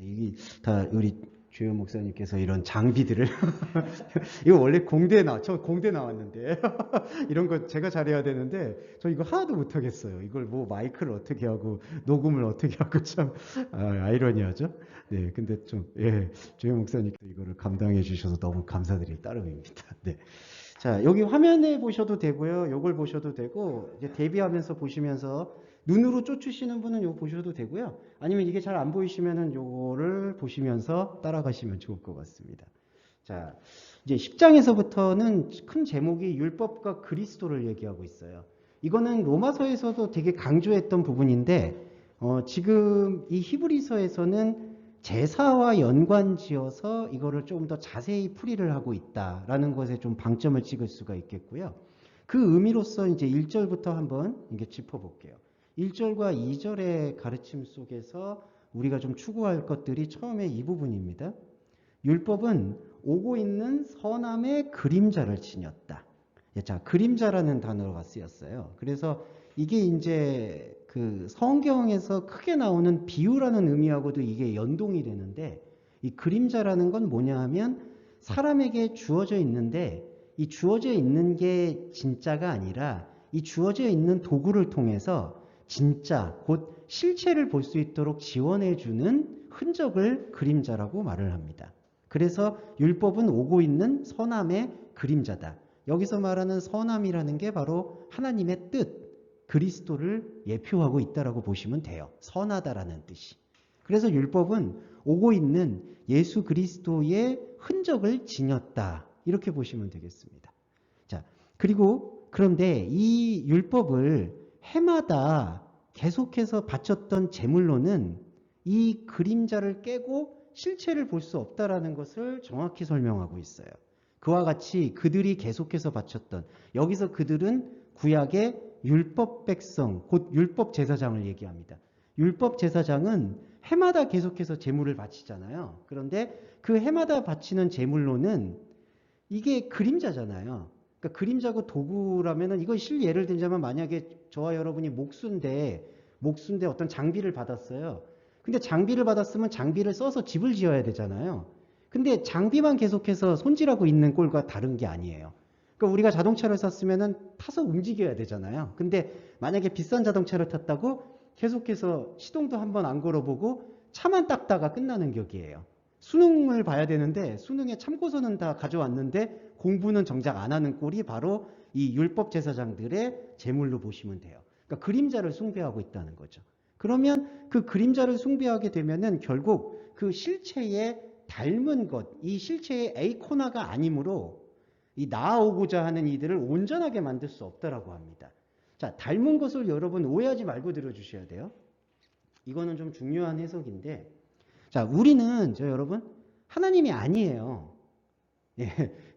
이게 다 우리 주요 목사님께서 이런 장비들을 이거 원래 저 공대 나왔는데 이런 거 제가 잘해야 되는데 저 이거 하나도 못 하겠어요. 이걸 뭐 마이크를 어떻게 하고 녹음을 어떻게 하고 참 아이러니하죠. 네, 근데 좀 주요 목사님도 이거를 감당해 주셔서 너무 감사드릴 따름입니다. 네. 자, 여기 화면에 보셔도 되고요. 요걸 보셔도 되고, 이제 대비하면서 보시면서 눈으로 쫓으시는 분은 요거 보셔도 되고요. 아니면 이게 잘 안 보이시면은 요거를 보시면서 따라가시면 좋을 것 같습니다. 자, 이제 10장에서부터는 큰 제목이 율법과 그리스도를 얘기하고 있어요. 이거는 로마서에서도 되게 강조했던 부분인데, 지금 이 히브리서에서는 제사와 연관지어서 이거를 조금 더 자세히 풀이를 하고 있다라는 것에 좀 방점을 찍을 수가 있겠고요. 그 의미로서 이제 1절부터 한번 이게 짚어볼게요. 1절과 2절의 가르침 속에서 우리가 좀 추구할 것들이 처음에 이 부분입니다. 율법은 오고 있는 선함의 그림자를 지녔다. 자, 그림자라는 단어가 쓰였어요. 그래서 이게 이제 그 성경에서 크게 나오는 비유라는 의미하고도 이게 연동이 되는데, 이 그림자라는 건 뭐냐 하면 사람에게 주어져 있는데 이 주어져 있는 게 진짜가 아니라 이 주어져 있는 도구를 통해서 진짜 곧 실체를 볼 수 있도록 지원해 주는 흔적을 그림자라고 말을 합니다. 그래서 율법은 오고 있는 선함의 그림자다. 여기서 말하는 선함이라는 게 바로 하나님의 뜻, 그리스도를 예표하고 있다라고 보시면 돼요. 선하다라는 뜻이. 그래서 율법은 오고 있는 예수 그리스도의 흔적을 지녔다. 이렇게 보시면 되겠습니다. 자, 그리고 그런데 이 율법을 해마다 계속해서 바쳤던 제물로는 이 그림자를 깨고 실체를 볼 수 없다라는 것을 정확히 설명하고 있어요. 그와 같이 그들이 계속해서 바쳤던, 여기서 그들은 구약의 율법 백성, 곧 율법 제사장을 얘기합니다. 율법 제사장은 해마다 계속해서 제물을 바치잖아요. 그런데 그 해마다 바치는 제물로는 이게 그림자잖아요. 그러니까 그림자고 도구라면은, 이거 예를 들자면 만약에 저와 여러분이 목수인데 어떤 장비를 받았어요. 근데 장비를 받았으면 장비를 써서 집을 지어야 되잖아요. 근데 장비만 계속해서 손질하고 있는 꼴과 다른 게 아니에요. 그러니까 우리가 자동차를 샀으면은 타서 움직여야 되잖아요. 근데 만약에 비싼 자동차를 탔다고 계속해서 시동도 한번 안 걸어보고 차만 닦다가 끝나는 격이에요. 수능을 봐야 되는데 수능에 참고서는 다 가져왔는데 공부는 정작 안 하는 꼴이 바로 이 율법 제사장들의 제물로 보시면 돼요. 그러니까 그림자를 숭배하고 있다는 거죠. 그러면 그 그림자를 숭배하게 되면은 결국 그 실체에 닮은 것, 이 실체의 에이코나가 아니므로 이 나아오고자 하는 이들을 온전하게 만들 수 없다라고 합니다. 자, 닮은 것을 여러분 오해하지 말고 들어주셔야 돼요. 이거는 좀 중요한 해석인데, 자, 우리는 여러분 하나님이 아니에요. 예,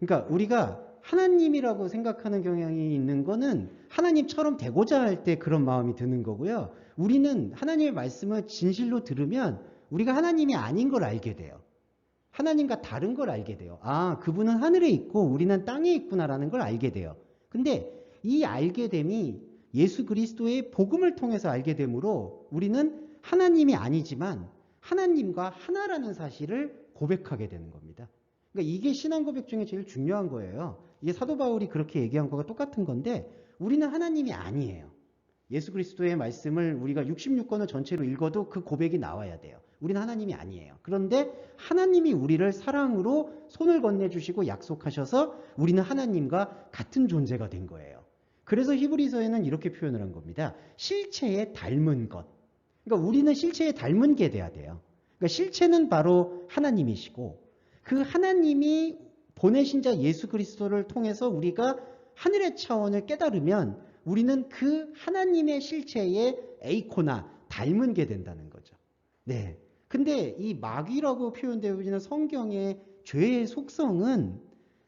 그러니까 우리가 하나님이라고 생각하는 경향이 있는 거는 하나님처럼 되고자 할 때 그런 마음이 드는 거고요. 우리는 하나님의 말씀을 진실로 들으면 우리가 하나님이 아닌 걸 알게 돼요. 하나님과 다른 걸 알게 돼요. 아, 그분은 하늘에 있고 우리는 땅에 있구나라는 걸 알게 돼요. 근데 이 알게 됨이 예수 그리스도의 복음을 통해서 알게 되므로 우리는 하나님이 아니지만 하나님과 하나라는 사실을 고백하게 되는 겁니다. 그러니까 이게 신앙 고백 중에 제일 중요한 거예요. 이게 사도 바울이 그렇게 얘기한 거가 똑같은 건데, 우리는 하나님이 아니에요. 예수 그리스도의 말씀을 우리가 66권을 전체로 읽어도 그 고백이 나와야 돼요. 우리는 하나님이 아니에요. 그런데 하나님이 우리를 사랑으로 손을 건네주시고 약속하셔서 우리는 하나님과 같은 존재가 된 거예요. 그래서 히브리서에는 이렇게 표현을 한 겁니다. 실체에 닮은 것. 그러니까 우리는 실체에 닮은 게 돼야 돼요. 그러니까 실체는 바로 하나님이시고, 그 하나님이 보내신 자 예수 그리스도를 통해서 우리가 하늘의 차원을 깨달으면 우리는 그 하나님의 실체의 에이코나, 닮은 게 된다는 거죠. 네. 근데 이 마귀라고 표현되어 있는 성경의 죄의 속성은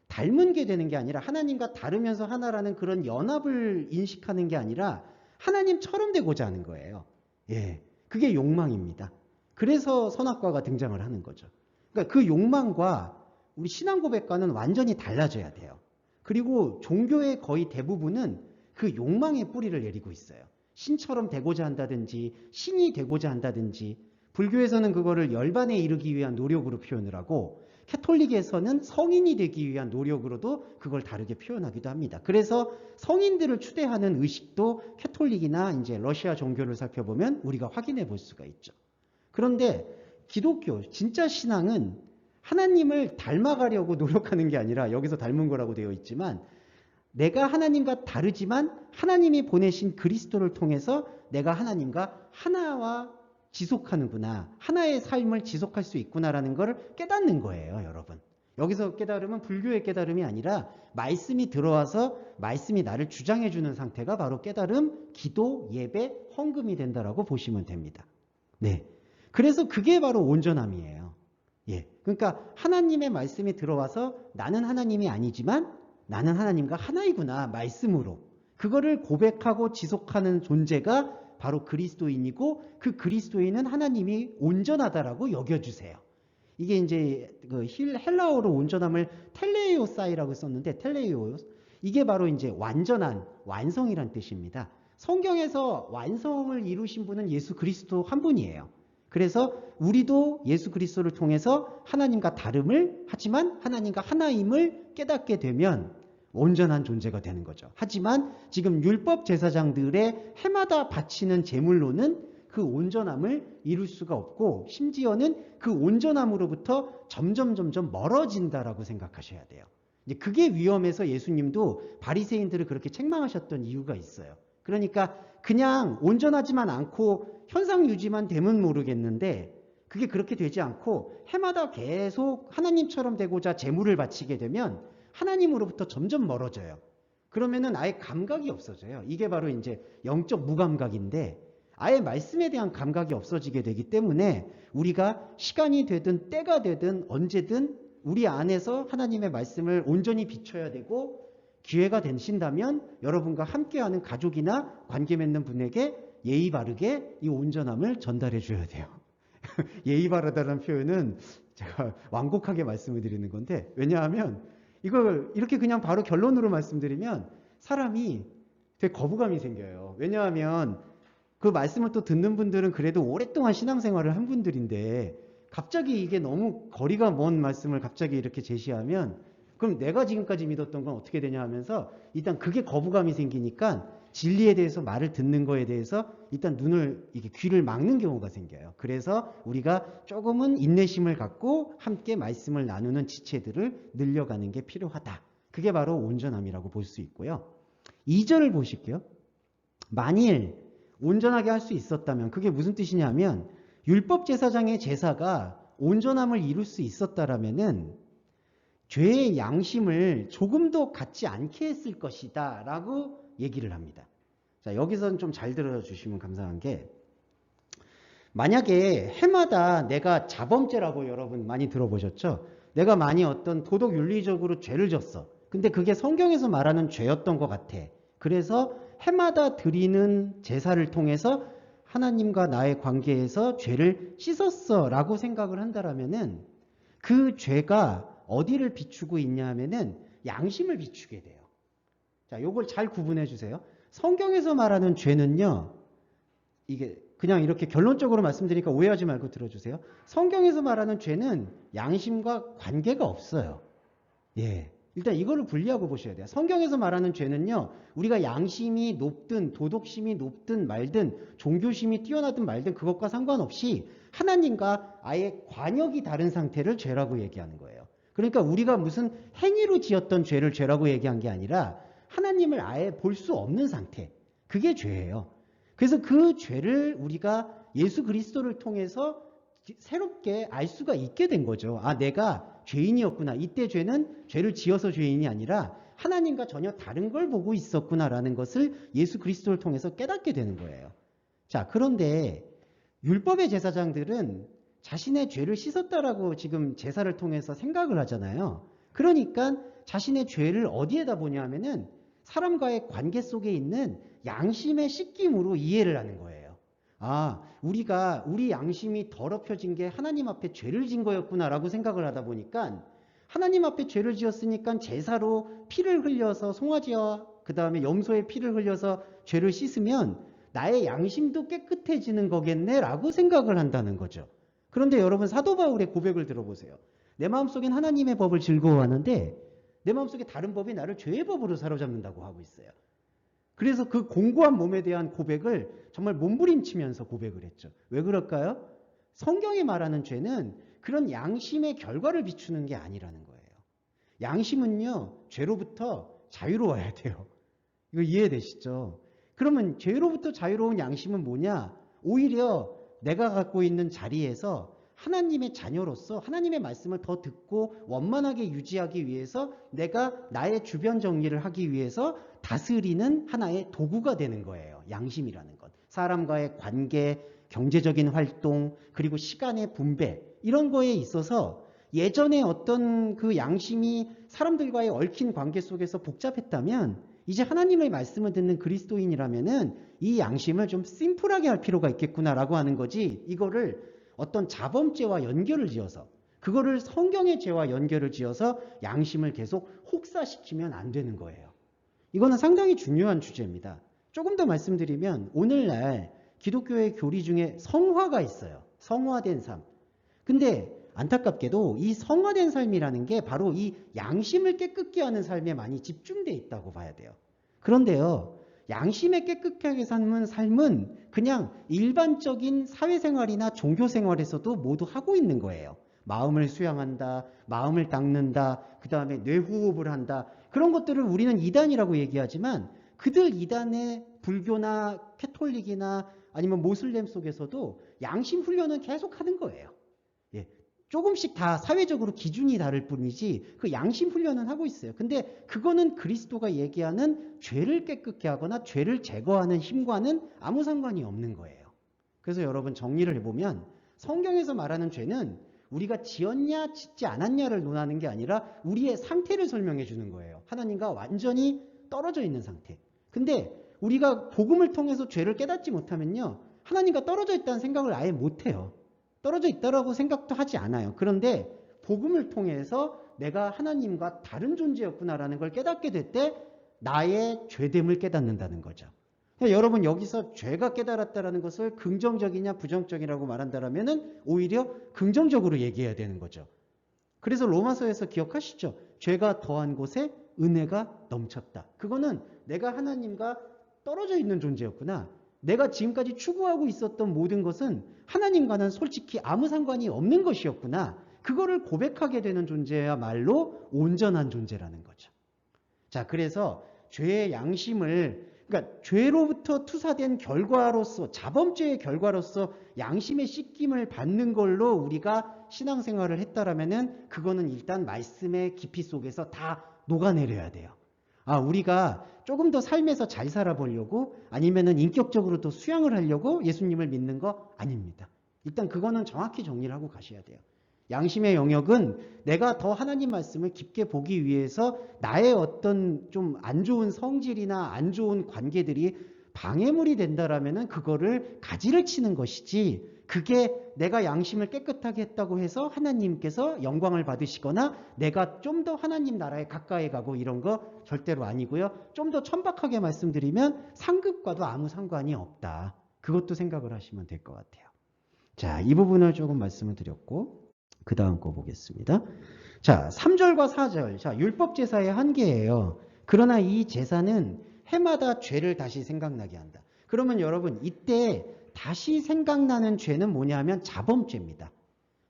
닮은 게 되는 게 아니라 하나님과 다르면서 하나라는 그런 연합을 인식하는 게 아니라 하나님처럼 되고자 하는 거예요. 예. 그게 욕망입니다. 그래서 선악과가 등장을 하는 거죠. 그러니까 그 욕망과 우리 신앙 고백과는 완전히 달라져야 돼요. 그리고 종교의 거의 대부분은 그 욕망의 뿌리를 내리고 있어요. 신처럼 되고자 한다든지 신이 되고자 한다든지 불교에서는 그거를 열반에 이르기 위한 노력으로 표현을 하고 캐톨릭에서는 성인이 되기 위한 노력으로도 그걸 다르게 표현하기도 합니다. 그래서 성인들을 추대하는 의식도 캐톨릭이나 이제 러시아 종교를 살펴보면 우리가 확인해 볼 수가 있죠. 그런데 기독교, 진짜 신앙은 하나님을 닮아가려고 노력하는 게 아니라 여기서 닮은 거라고 되어 있지만 내가 하나님과 다르지만 하나님이 보내신 그리스도를 통해서 내가 하나님과 하나와 지속하는구나. 하나의 삶을 지속할 수 있구나라는 걸 깨닫는 거예요, 여러분. 여기서 깨달음은 불교의 깨달음이 아니라 말씀이 들어와서 말씀이 나를 주장해 주는 상태가 바로 깨달음, 기도, 예배, 헌금이 된다라고 보시면 됩니다. 네. 그래서 그게 바로 온전함이에요. 예. 그러니까 하나님의 말씀이 들어와서 나는 하나님이 아니지만 나는 하나님과 하나이구나, 말씀으로. 그거를 고백하고 지속하는 존재가 바로 그리스도인이고 그 그리스도인은 하나님이 온전하다라고 여겨주세요. 이게 이제 그 헬라어로 온전함을 텔레이오사이라고 썼는데 텔레이오스 이게 바로 이제 완전한 완성이란 뜻입니다. 성경에서 완성을 이루신 분은 예수 그리스도 한 분이에요. 그래서 우리도 예수 그리스도를 통해서 하나님과 다름을 하지만 하나님과 하나임을 깨닫게 되면 온전한 존재가 되는 거죠. 하지만 지금 율법 제사장들의 해마다 바치는 제물로는 그 온전함을 이룰 수가 없고 심지어는 그 온전함으로부터 점점 멀어진다라고 생각하셔야 돼요. 이제 그게 위험해서 예수님도 바리새인들을 그렇게 책망하셨던 이유가 있어요. 그러니까 그냥 온전하지만 않고 현상 유지만 되면 모르겠는데 그게 그렇게 되지 않고 해마다 계속 하나님처럼 되고자 제물을 바치게 되면 하나님으로부터 점점 멀어져요. 그러면은 아예 감각이 없어져요. 이게 바로 이제 영적 무감각인데 아예 말씀에 대한 감각이 없어지게 되기 때문에 우리가 시간이 되든 때가 되든 언제든 우리 안에서 하나님의 말씀을 온전히 비춰야 되고 기회가 되신다면 여러분과 함께하는 가족이나 관계 맺는 분에게 예의 바르게 이 온전함을 전달해 줘야 돼요. 예의 바르다는 표현은 제가 완곡하게 말씀을 드리는 건데 왜냐하면 이걸 이렇게 그냥 바로 결론으로 말씀드리면 사람이 되게 거부감이 생겨요. 왜냐하면 그 말씀을 또 듣는 분들은 그래도 오랫동안 신앙생활을 한 분들인데 갑자기 이게 너무 거리가 먼 말씀을 갑자기 이렇게 제시하면 그럼 내가 지금까지 믿었던 건 어떻게 되냐 하면서 일단 그게 거부감이 생기니까 진리에 대해서 말을 듣는 거에 대해서 일단 이게 귀를 막는 경우가 생겨요. 그래서 우리가 조금은 인내심을 갖고 함께 말씀을 나누는 지체들을 늘려가는 게 필요하다. 그게 바로 온전함이라고 볼 수 있고요. 2절을 보실게요. 만일 온전하게 할 수 있었다면 그게 무슨 뜻이냐면 율법 제사장의 제사가 온전함을 이룰 수 있었다라면은 죄의 양심을 조금도 갖지 않게 했을 것이다 라고 얘기를 합니다. 자, 여기서는 좀 잘 들어주시면 감사한 게 만약에 해마다 내가 자범죄라고 여러분 많이 들어보셨죠? 내가 많이 어떤 도덕 윤리적으로 죄를 졌어. 근데 그게 성경에서 말하는 죄였던 것 같아. 그래서 해마다 드리는 제사를 통해서 하나님과 나의 관계에서 죄를 씻었어 라고 생각을 한다라면은 그 죄가 어디를 비추고 있냐 하면은 양심을 비추게 돼요. 자, 요걸 잘 구분해 주세요. 성경에서 말하는 죄는요, 이게 그냥 이렇게 결론적으로 말씀드리니까 오해하지 말고 들어주세요. 성경에서 말하는 죄는 양심과 관계가 없어요. 예. 일단 이거를 분리하고 보셔야 돼요. 성경에서 말하는 죄는요, 우리가 양심이 높든 도덕심이 높든 말든 종교심이 뛰어나든 말든 그것과 상관없이 하나님과 아예 관역이 다른 상태를 죄라고 얘기하는 거예요. 그러니까 우리가 무슨 행위로 지었던 죄를 죄라고 얘기한 게 아니라 하나님을 아예 볼 수 없는 상태. 그게 죄예요. 그래서 그 죄를 우리가 예수 그리스도를 통해서 새롭게 알 수가 있게 된 거죠. 아, 내가 죄인이었구나. 이때 죄는 죄를 지어서 죄인이 아니라 하나님과 전혀 다른 걸 보고 있었구나라는 것을 예수 그리스도를 통해서 깨닫게 되는 거예요. 자, 그런데 율법의 제사장들은 자신의 죄를 씻었다라고 지금 제사를 통해서 생각을 하잖아요. 그러니까 자신의 죄를 어디에다 보냐 하면은 사람과의 관계 속에 있는 양심의 씻김으로 이해를 하는 거예요. 아, 우리 양심이 더럽혀진 게 하나님 앞에 죄를 진 거였구나라고 생각을 하다 보니까 하나님 앞에 죄를 지었으니까 제사로 피를 흘려서 송아지와 그 다음에 염소의 피를 흘려서 죄를 씻으면 나의 양심도 깨끗해지는 거겠네라고 생각을 한다는 거죠. 그런데 여러분 사도 바울의 고백을 들어보세요. 내 마음속엔 하나님의 법을 즐거워하는데 내 마음속에 다른 법이 나를 죄의 법으로 사로잡는다고 하고 있어요. 그래서 그 공고한 몸에 대한 고백을 정말 몸부림치면서 고백을 했죠. 왜 그럴까요? 성경이 말하는 죄는 그런 양심의 결과를 비추는 게 아니라는 거예요. 양심은요, 죄로부터 자유로워야 돼요. 이거 이해되시죠? 그러면 죄로부터 자유로운 양심은 뭐냐? 오히려 내가 갖고 있는 자리에서 하나님의 자녀로서 하나님의 말씀을 더 듣고 원만하게 유지하기 위해서 내가 나의 주변 정리를 하기 위해서 다스리는 하나의 도구가 되는 거예요. 양심이라는 것. 사람과의 관계, 경제적인 활동, 그리고 시간의 분배 이런 거에 있어서 예전에 어떤 그 양심이 사람들과의 얽힌 관계 속에서 복잡했다면 이제 하나님의 말씀을 듣는 그리스도인이라면은 이 양심을 좀 심플하게 할 필요가 있겠구나라고 하는 거지 이거를 어떤 자범죄와 연결을 지어서 그거를 성경의 죄와 연결을 지어서 양심을 계속 혹사시키면 안 되는 거예요. 이거는 상당히 중요한 주제입니다. 조금 더 말씀드리면 오늘날 기독교의 교리 중에 성화가 있어요. 성화된 삶. 근데 안타깝게도 이 성화된 삶이라는 게 바로 이 양심을 깨끗게 하는 삶에 많이 집중되어 있다고 봐야 돼요. 그런데요, 양심에 깨끗하게 사는 삶은 그냥 일반적인 사회생활이나 종교생활에서도 모두 하고 있는 거예요. 마음을 수양한다, 마음을 닦는다, 그 다음에 뇌호흡을 한다. 그런 것들을 우리는 이단이라고 얘기하지만 그들 이단의 불교나 캐톨릭이나 아니면 모슬렘 속에서도 양심 훈련은 계속 하는 거예요. 예, 조금씩 다 사회적으로 기준이 다를 뿐이지 그 양심 훈련은 하고 있어요. 근데 그거는 그리스도가 얘기하는 죄를 깨끗게 하거나 죄를 제거하는 힘과는 아무 상관이 없는 거예요. 그래서 여러분 정리를 해보면 성경에서 말하는 죄는 우리가 지었냐 짓지 않았냐를 논하는 게 아니라 우리의 상태를 설명해 주는 거예요. 하나님과 완전히 떨어져 있는 상태. 근데 우리가 복음을 통해서 죄를 깨닫지 못하면요, 하나님과 떨어져 있다는 생각을 아예 못해요. 떨어져 있다라고 생각도 하지 않아요. 그런데 복음을 통해서 내가 하나님과 다른 존재였구나라는 걸 깨닫게 될 때 나의 죄됨을 깨닫는다는 거죠. 그러니까 여러분 여기서 죄가 깨달았다는 것을 긍정적이냐 부정적이라고 말한다면 오히려 긍정적으로 얘기해야 되는 거죠. 그래서 로마서에서 기억하시죠? 죄가 더한 곳에 은혜가 넘쳤다. 그거는 내가 하나님과 떨어져 있는 존재였구나. 내가 지금까지 추구하고 있었던 모든 것은 하나님과는 솔직히 아무 상관이 없는 것이었구나. 그거를 고백하게 되는 존재야말로 온전한 존재라는 거죠. 자, 그래서 죄의 양심을, 그러니까 죄로부터 투사된 결과로서, 자범죄의 결과로서 양심의 씻김을 받는 걸로 우리가 신앙생활을 했다라면은 그거는 일단 말씀의 깊이 속에서 다 녹아내려야 돼요. 아, 우리가 조금 더 삶에서 잘 살아보려고 아니면은 인격적으로 더 수양을 하려고 예수님을 믿는 거 아닙니다. 일단 그거는 정확히 정리를 하고 가셔야 돼요. 양심의 영역은 내가 더 하나님 말씀을 깊게 보기 위해서 나의 어떤 좀 안 좋은 성질이나 안 좋은 관계들이 방해물이 된다라면은 그거를 가지를 치는 것이지, 그게 내가 양심을 깨끗하게 했다고 해서 하나님께서 영광을 받으시거나 내가 좀 더 하나님 나라에 가까이 가고 이런 거 절대로 아니고요. 좀 더 천박하게 말씀드리면 상급과도 아무 상관이 없다. 그것도 생각을 하시면 될 것 같아요. 자, 이 부분을 조금 말씀을 드렸고 그 다음 거 보겠습니다. 자, 3절과 4절. 자, 율법 제사의 한계예요. 그러나 이 제사는 해마다 죄를 다시 생각나게 한다. 그러면 여러분 이때 다시 생각나는 죄는 뭐냐면 자범죄입니다.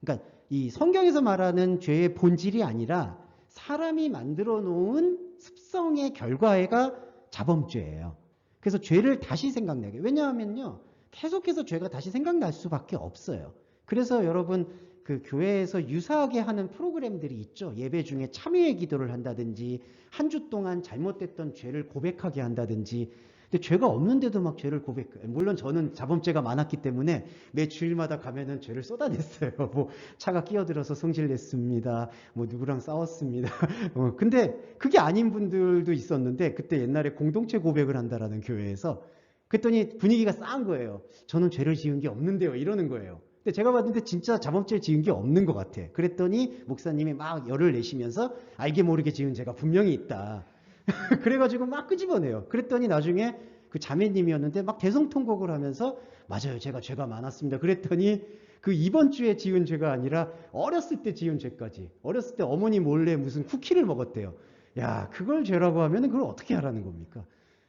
그러니까 이 성경에서 말하는 죄의 본질이 아니라 사람이 만들어 놓은 습성의 결과가 자범죄예요. 그래서 죄를 다시 생각나게. 왜냐하면요, 계속해서 죄가 다시 생각날 수밖에 없어요. 그래서 여러분 그 교회에서 유사하게 하는 프로그램들이 있죠. 예배 중에 참회의 기도를 한다든지 한 주 동안 잘못됐던 죄를 고백하게 한다든지. 근데 죄가 없는데도 막 죄를 고백해요. 물론 저는 자범죄가 많았기 때문에 매 주일마다 가면은 죄를 쏟아냈어요. 뭐 차가 끼어들어서 성질냈습니다. 뭐 누구랑 싸웠습니다. 근데 그게 아닌 분들도 있었는데 그때 옛날에 공동체 고백을 한다라는 교회에서 그랬더니 분위기가 싸한 거예요. 저는 죄를 지은 게 없는데요. 이러는 거예요. 근데 제가 봤는데 진짜 자범죄를 지은 게 없는 것 같아. 그랬더니 목사님이 막 열을 내시면서 알게 모르게 지은 죄가 분명히 있다. 그래가지고 막 끄집어내요. 그랬더니 나중에 그 자매님이었는데 막 대성통곡을 하면서 맞아요, 제가 죄가 많았습니다. 그랬더니 그 이번 주에 지은 죄가 아니라 어렸을 때 지은 죄까지, 어렸을 때 어머니 몰래 무슨 쿠키를 먹었대요. 야, 그걸 죄라고 하면 그걸 어떻게 하라는 겁니까?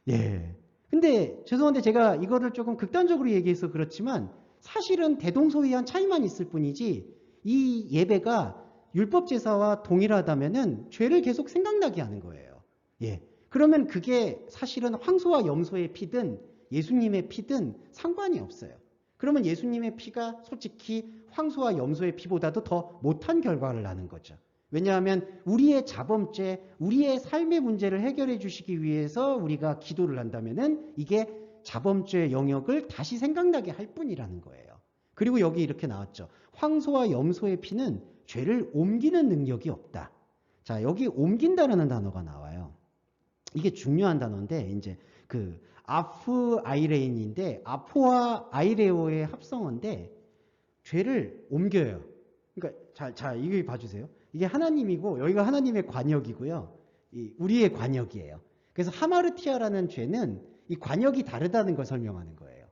예. 근데 죄송한데 제가 이거를 조금 극단적으로 얘기해서 그렇지만 사실은 대동소이한 차이만 있을 뿐이지 이 예배가 율법 제사와 동일하다면은 죄를 계속 생각나게 하는 거예요. 예. 그러면 그게 사실은 황소와 염소의 피든 예수님의 피든 상관이 없어요. 그러면 예수님의 피가 솔직히 황소와 염소의 피보다도 더 못한 결과를 낳는 거죠. 왜냐하면 우리의 자범죄, 우리의 삶의 문제를 해결해 주시기 위해서 우리가 기도를 한다면은 이게 자범죄의 영역을 다시 생각나게 할 뿐이라는 거예요. 그리고 여기 이렇게 나왔죠. 황소와 염소의 피는 죄를 옮기는 능력이 없다. 자, 여기 옮긴다라는 단어가 나와요. 이게 중요한 단어인데 이제 그 아프 아이레인인데 아포와 아이레오의 합성어인데 죄를 옮겨요. 그러니까 자 이거 봐주세요. 이게 하나님이고 여기가 하나님의 관역이고요. 우리의 관역이에요. 그래서 하마르티아라는 죄는 이 관역이 다르다는 걸 설명하는 거예요.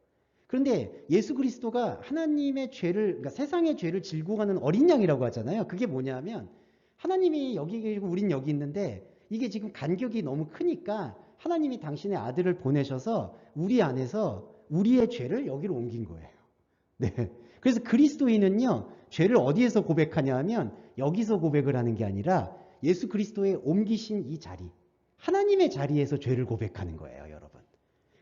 그런데 예수 그리스도가 하나님의 죄를, 그러니까 세상의 죄를 질고 가는 어린 양이라고 하잖아요. 그게 뭐냐면 하나님이 여기 계시고 우린 여기 있는데 이게 지금 간격이 너무 크니까 하나님이 당신의 아들을 보내셔서 우리 안에서 우리의 죄를 여기로 옮긴 거예요. 네. 그래서 그리스도인은요, 죄를 어디에서 고백하냐 하면 여기서 고백을 하는 게 아니라 예수 그리스도의 옮기신 이 자리, 하나님의 자리에서 죄를 고백하는 거예요, 여러분.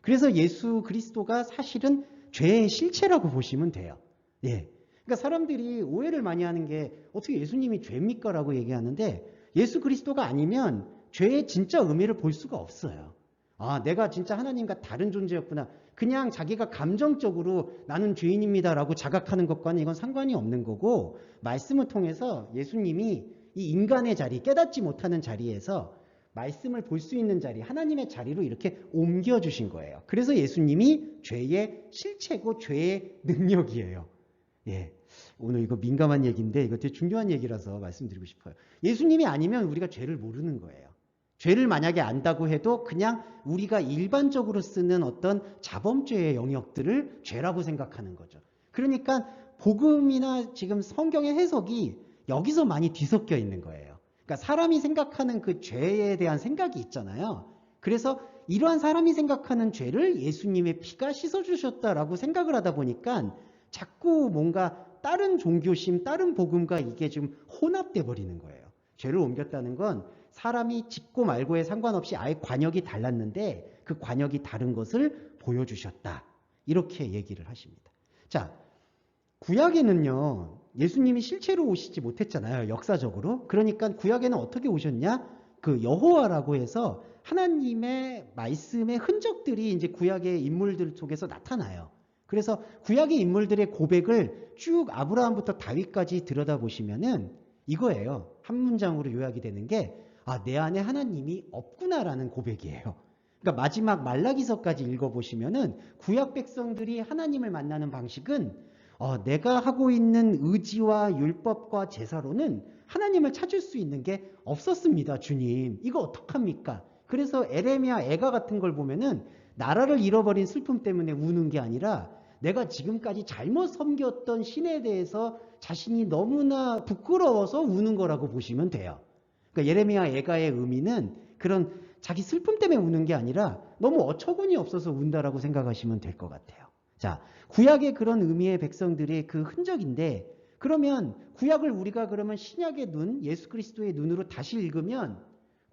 그래서 예수 그리스도가 사실은 죄의 실체라고 보시면 돼요. 예. 그러니까 사람들이 오해를 많이 하는 게 어떻게 예수님이 죄입니까? 라고 얘기하는데 예수 그리스도가 아니면 죄의 진짜 의미를 볼 수가 없어요. 아, 내가 진짜 하나님과 다른 존재였구나. 그냥 자기가 감정적으로 나는 죄인입니다 라고 자각하는 것과는 이건 상관이 없는 거고, 말씀을 통해서 예수님이 이 인간의 자리, 깨닫지 못하는 자리에서 말씀을 볼 수 있는 자리, 하나님의 자리로 이렇게 옮겨주신 거예요. 그래서 예수님이 죄의 실체고 죄의 능력이에요. 예. 오늘 이거 민감한 얘기인데 이거 되게 중요한 얘기라서 말씀드리고 싶어요. 예수님이 아니면 우리가 죄를 모르는 거예요. 죄를 만약에 안다고 해도 그냥 우리가 일반적으로 쓰는 어떤 자범죄의 영역들을 죄라고 생각하는 거죠. 그러니까 복음이나 지금 성경의 해석이 여기서 많이 뒤섞여 있는 거예요. 그러니까 사람이 생각하는 그 죄에 대한 생각이 있잖아요. 그래서 이러한 사람이 생각하는 죄를 예수님의 피가 씻어주셨다라고 생각을 하다 보니까 자꾸 뭔가 다른 종교심, 다른 복음과 이게 지금 혼합돼 버리는 거예요. 죄를 옮겼다는 건 사람이 짓고 말고에 상관없이 아예 관역이 달랐는데 그 관역이 다른 것을 보여주셨다. 이렇게 얘기를 하십니다. 자, 구약에는요, 예수님이 실체로 오시지 못했잖아요. 역사적으로. 그러니까 구약에는 어떻게 오셨냐? 그 여호와라고 해서 하나님의 말씀의 흔적들이 이제 구약의 인물들 속에서 나타나요. 그래서 구약의 인물들의 고백을 쭉 아브라함부터 다윗까지 들여다보시면은 이거예요. 한 문장으로 요약이 되는 게, 아, 내 안에 하나님이 없구나라는 고백이에요. 그러니까 마지막 말라기서까지 읽어보시면은 구약 백성들이 하나님을 만나는 방식은 내가 하고 있는 의지와 율법과 제사로는 하나님을 찾을 수 있는 게 없었습니다, 주님. 이거 어떡합니까? 그래서 에레미야 애가 같은 걸 보면은 나라를 잃어버린 슬픔 때문에 우는 게 아니라 내가 지금까지 잘못 섬겼던 신에 대해서 자신이 너무나 부끄러워서 우는 거라고 보시면 돼요. 그러니까 예레미야 애가의 의미는 그런 자기 슬픔 때문에 우는 게 아니라 너무 어처구니 없어서 운다라고 생각하시면 될 것 같아요. 자, 구약의 그런 의미의 백성들의 그 흔적인데, 그러면 구약을 우리가 그러면 신약의 눈, 예수 그리스도의 눈으로 다시 읽으면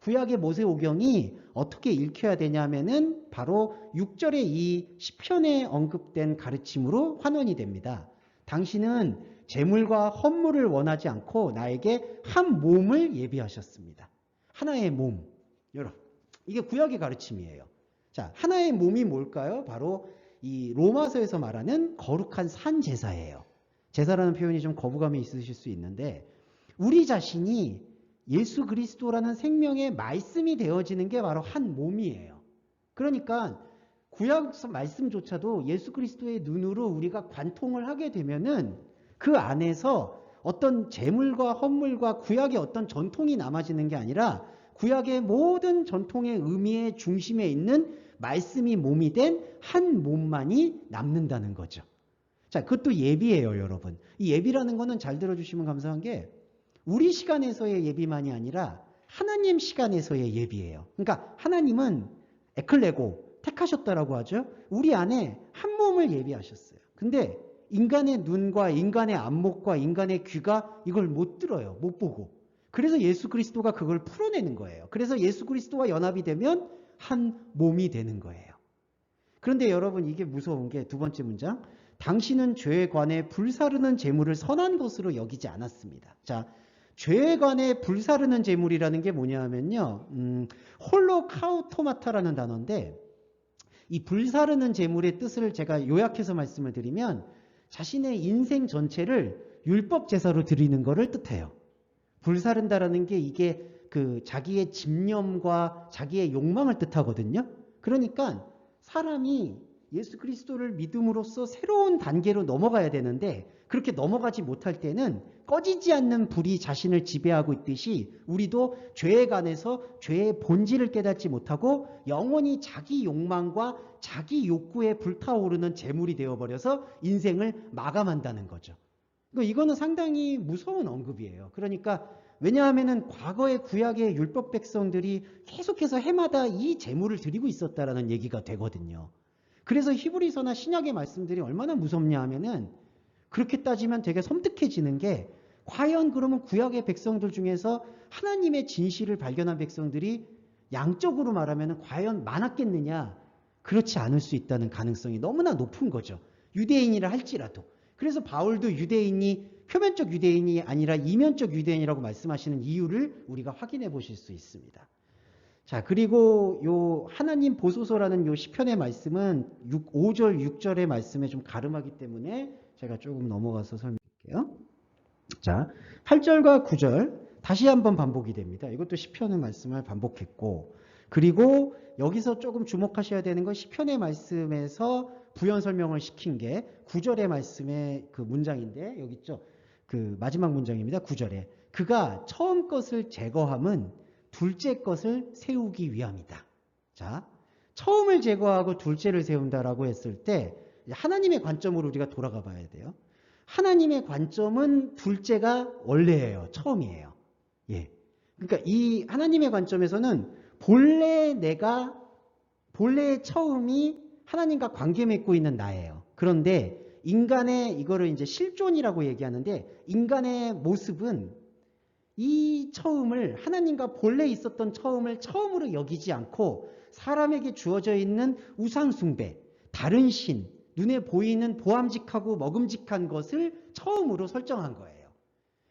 구약의 모세오경이 어떻게 읽혀야 되냐면은 바로 6절의 이 시편에 언급된 가르침으로 환원이 됩니다. 당신은 재물과 헌물을 원하지 않고 나에게 한 몸을 예비하셨습니다. 하나의 몸. 여러분, 이게 구약의 가르침이에요. 자, 하나의 몸이 뭘까요? 바로 이 로마서에서 말하는 거룩한 산 제사예요. 제사라는 표현이 좀 거부감이 있으실 수 있는데, 우리 자신이 예수 그리스도라는 생명의 말씀이 되어지는 게 바로 한 몸이에요. 그러니까 구약 말씀조차도 예수 그리스도의 눈으로 우리가 관통을 하게 되면은 그 안에서 어떤 재물과 헌물과 구약의 어떤 전통이 남아지는 게 아니라 구약의 모든 전통의 의미의 중심에 있는 말씀이 몸이 된 한 몸만이 남는다는 거죠. 자, 그것도 예비예요, 여러분. 이 예비라는 거는 잘 들어주시면 감사한 게 우리 시간에서의 예비만이 아니라 하나님 시간에서의 예비예요. 그러니까 하나님은 에클레고 택하셨다라고 하죠. 우리 안에 한 몸을 예비하셨어요. 근데 인간의 눈과 인간의 안목과 인간의 귀가 이걸 못 들어요. 못 보고. 그래서 예수 그리스도가 그걸 풀어내는 거예요. 그래서 예수 그리스도와 연합이 되면 한 몸이 되는 거예요. 그런데 여러분, 이게 무서운 게 두 번째 문장. 당신은 죄에 관해 불사르는 재물을 선한 것으로 여기지 않았습니다. 자, 죄에 관해 불사르는 재물이라는 게 뭐냐 하면요. 홀로카우토마타라는 단어인데 이 불사르는 재물의 뜻을 제가 요약해서 말씀을 드리면 자신의 인생 전체를 율법 제사로 드리는 것을 뜻해요. 불사른다라는 게 이게 그 자기의 집념과 자기의 욕망을 뜻하거든요. 그러니까 사람이 예수 그리스도를 믿음으로써 새로운 단계로 넘어가야 되는데 그렇게 넘어가지 못할 때는 꺼지지 않는 불이 자신을 지배하고 있듯이 우리도 죄에 관해서 죄의 본질을 깨닫지 못하고 영원히 자기 욕망과 자기 욕구에 불타오르는 재물이 되어버려서 인생을 마감한다는 거죠. 이거는 상당히 무서운 언급이에요. 그러니까 왜냐하면 과거의 구약의 율법 백성들이 계속해서 해마다 이 재물을 드리고 있었다라는 얘기가 되거든요. 그래서 히브리서나 신약의 말씀들이 얼마나 무섭냐 하면은 그렇게 따지면 되게 섬뜩해지는 게 과연 그러면 구약의 백성들 중에서 하나님의 진실을 발견한 백성들이 양적으로 말하면 과연 많았겠느냐? 그렇지 않을 수 있다는 가능성이 너무나 높은 거죠. 유대인이라 할지라도. 그래서 바울도 유대인이 표면적 유대인이 아니라 이면적 유대인이라고 말씀하시는 이유를 우리가 확인해 보실 수 있습니다. 자, 그리고 요 하나님 보소서라는 요 시편의 말씀은 5절, 6절의 말씀에 좀 가름하기 때문에 제가 조금 넘어가서 설명할게요. 자, 8절과 9절 다시 한번 반복이 됩니다. 이것도 시편의 말씀을 반복했고, 그리고 여기서 조금 주목하셔야 되는 건 시편의 말씀에서 부연 설명을 시킨 게 9절의 말씀의 그 문장인데 여기 있죠. 그 마지막 문장입니다. 9절에 그가 처음 것을 제거함은 둘째 것을 세우기 위함이다. 자, 처음을 제거하고 둘째를 세운다라고 했을 때 하나님의 관점으로 우리가 돌아가 봐야 돼요. 하나님의 관점은 둘째가 원래예요. 처음이에요. 예. 그러니까 이 하나님의 관점에서는 본래의 처음이 하나님과 관계 맺고 있는 나예요. 그런데 인간의 이거를 이제 실존이라고 얘기하는데 인간의 모습은 이 처음을 하나님과 본래 있었던 처음을 처음으로 여기지 않고 사람에게 주어져 있는 우상 숭배, 다른 신, 눈에 보이는 보암직하고 먹음직한 것을 처음으로 설정한 거예요.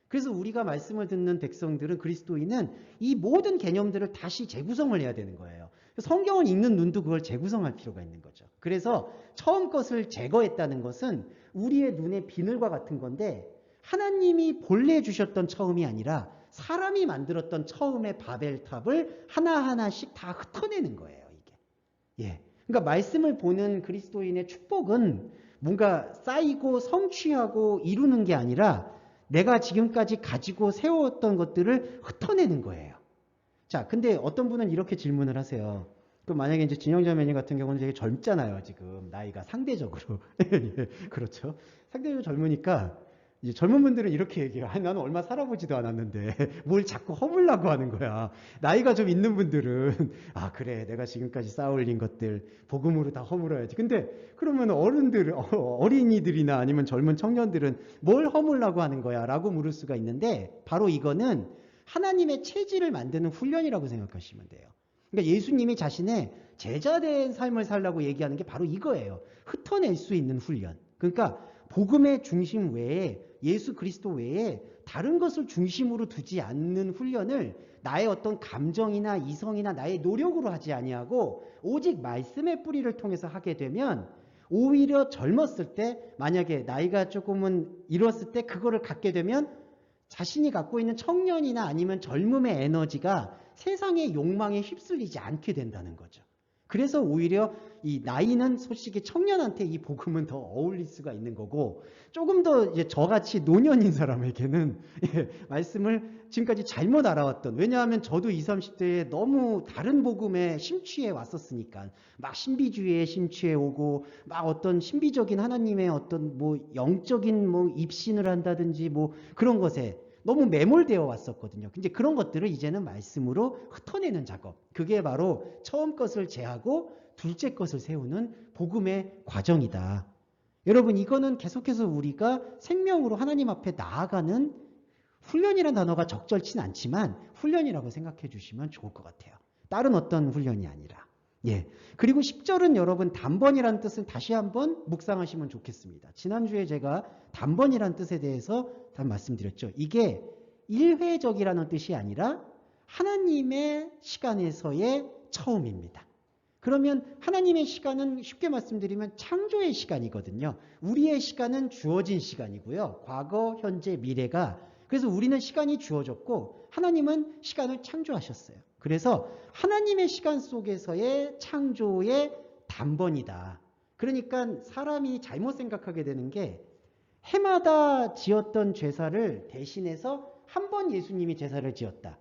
그래서 우리가 말씀을 듣는 백성들은 그리스도인은 이 모든 개념들을 다시 재구성을 해야 되는 거예요. 성경을 읽는 눈도 그걸 재구성할 필요가 있는 거죠. 그래서 처음 것을 제거했다는 것은 우리의 눈의 비늘과 같은 건데 하나님이 본래 주셨던 처음이 아니라 사람이 만들었던 처음의 바벨탑을 하나하나씩 다 흩어내는 거예요, 이게. 예. 그러니까 말씀을 보는 그리스도인의 축복은 뭔가 쌓이고 성취하고 이루는 게 아니라 내가 지금까지 가지고 세웠던 것들을 흩어내는 거예요. 자, 근데 어떤 분은 이렇게 질문을 하세요. 그럼 만약에 이제 진영자매님 같은 경우는 되게 젊잖아요, 지금. 나이가 상대적으로. 예, 그렇죠. 상대적으로 젊으니까 이제 젊은 분들은 이렇게 얘기해요. 아니, 나는 얼마 살아보지도 않았는데 뭘 자꾸 허물라고 하는 거야. 나이가 좀 있는 분들은 아, 그래, 내가 지금까지 쌓아올린 것들 복음으로 다 허물어야지. 근데 그러면 어린이들이나 아니면 젊은 청년들은 뭘 허물라고 하는 거야? 라고 물을 수가 있는데 바로 이거는 하나님의 체질을 만드는 훈련이라고 생각하시면 돼요. 그러니까 예수님이 자신의 제자된 삶을 살라고 얘기하는 게 바로 이거예요. 흩어낼 수 있는 훈련. 그러니까 복음의 중심 외에 예수 그리스도 외에 다른 것을 중심으로 두지 않는 훈련을 나의 어떤 감정이나 이성이나 나의 노력으로 하지 아니하고 오직 말씀의 뿌리를 통해서 하게 되면 오히려 젊었을 때 만약에 나이가 조금은 이뤘을 때 그거를 갖게 되면 자신이 갖고 있는 청년이나 아니면 젊음의 에너지가 세상의 욕망에 휩쓸리지 않게 된다는 거죠. 그래서 오히려 이 나이는 솔직히 청년한테 이 복음은 더 어울릴 수가 있는 거고, 조금 더 이제 저같이 노년인 사람에게는 말씀을 지금까지 잘못 알아왔던, 왜냐하면 저도 20, 30대에 너무 다른 복음에 심취해 왔었으니까, 막 신비주의에 심취해 오고, 막 어떤 신비적인 하나님의 어떤 뭐 영적인 뭐 입신을 한다든지 뭐 그런 것에 너무 매몰되어 왔었거든요. 근데 그런 것들을 이제는 말씀으로 흩어내는 작업. 그게 바로 처음 것을 제하고 둘째 것을 세우는 복음의 과정이다. 여러분, 이거는 계속해서 우리가 생명으로 하나님 앞에 나아가는 훈련이라는 단어가 적절치는 않지만 훈련이라고 생각해 주시면 좋을 것 같아요. 다른 어떤 훈련이 아니라. 예. 그리고 10절은 여러분 단번이라는 뜻은 다시 한번 묵상하시면 좋겠습니다. 지난주에 제가 단번이라는 뜻에 대해서 다 말씀드렸죠. 이게 일회적이라는 뜻이 아니라 하나님의 시간에서의 처음입니다. 그러면 하나님의 시간은 쉽게 말씀드리면 창조의 시간이거든요. 우리의 시간은 주어진 시간이고요. 과거, 현재, 미래가. 그래서 우리는 시간이 주어졌고 하나님은 시간을 창조하셨어요. 그래서 하나님의 시간 속에서의 창조의 단번이다. 그러니까 사람이 잘못 생각하게 되는 게 해마다 지었던 제사를 대신해서 한 번 예수님이 제사를 지었다.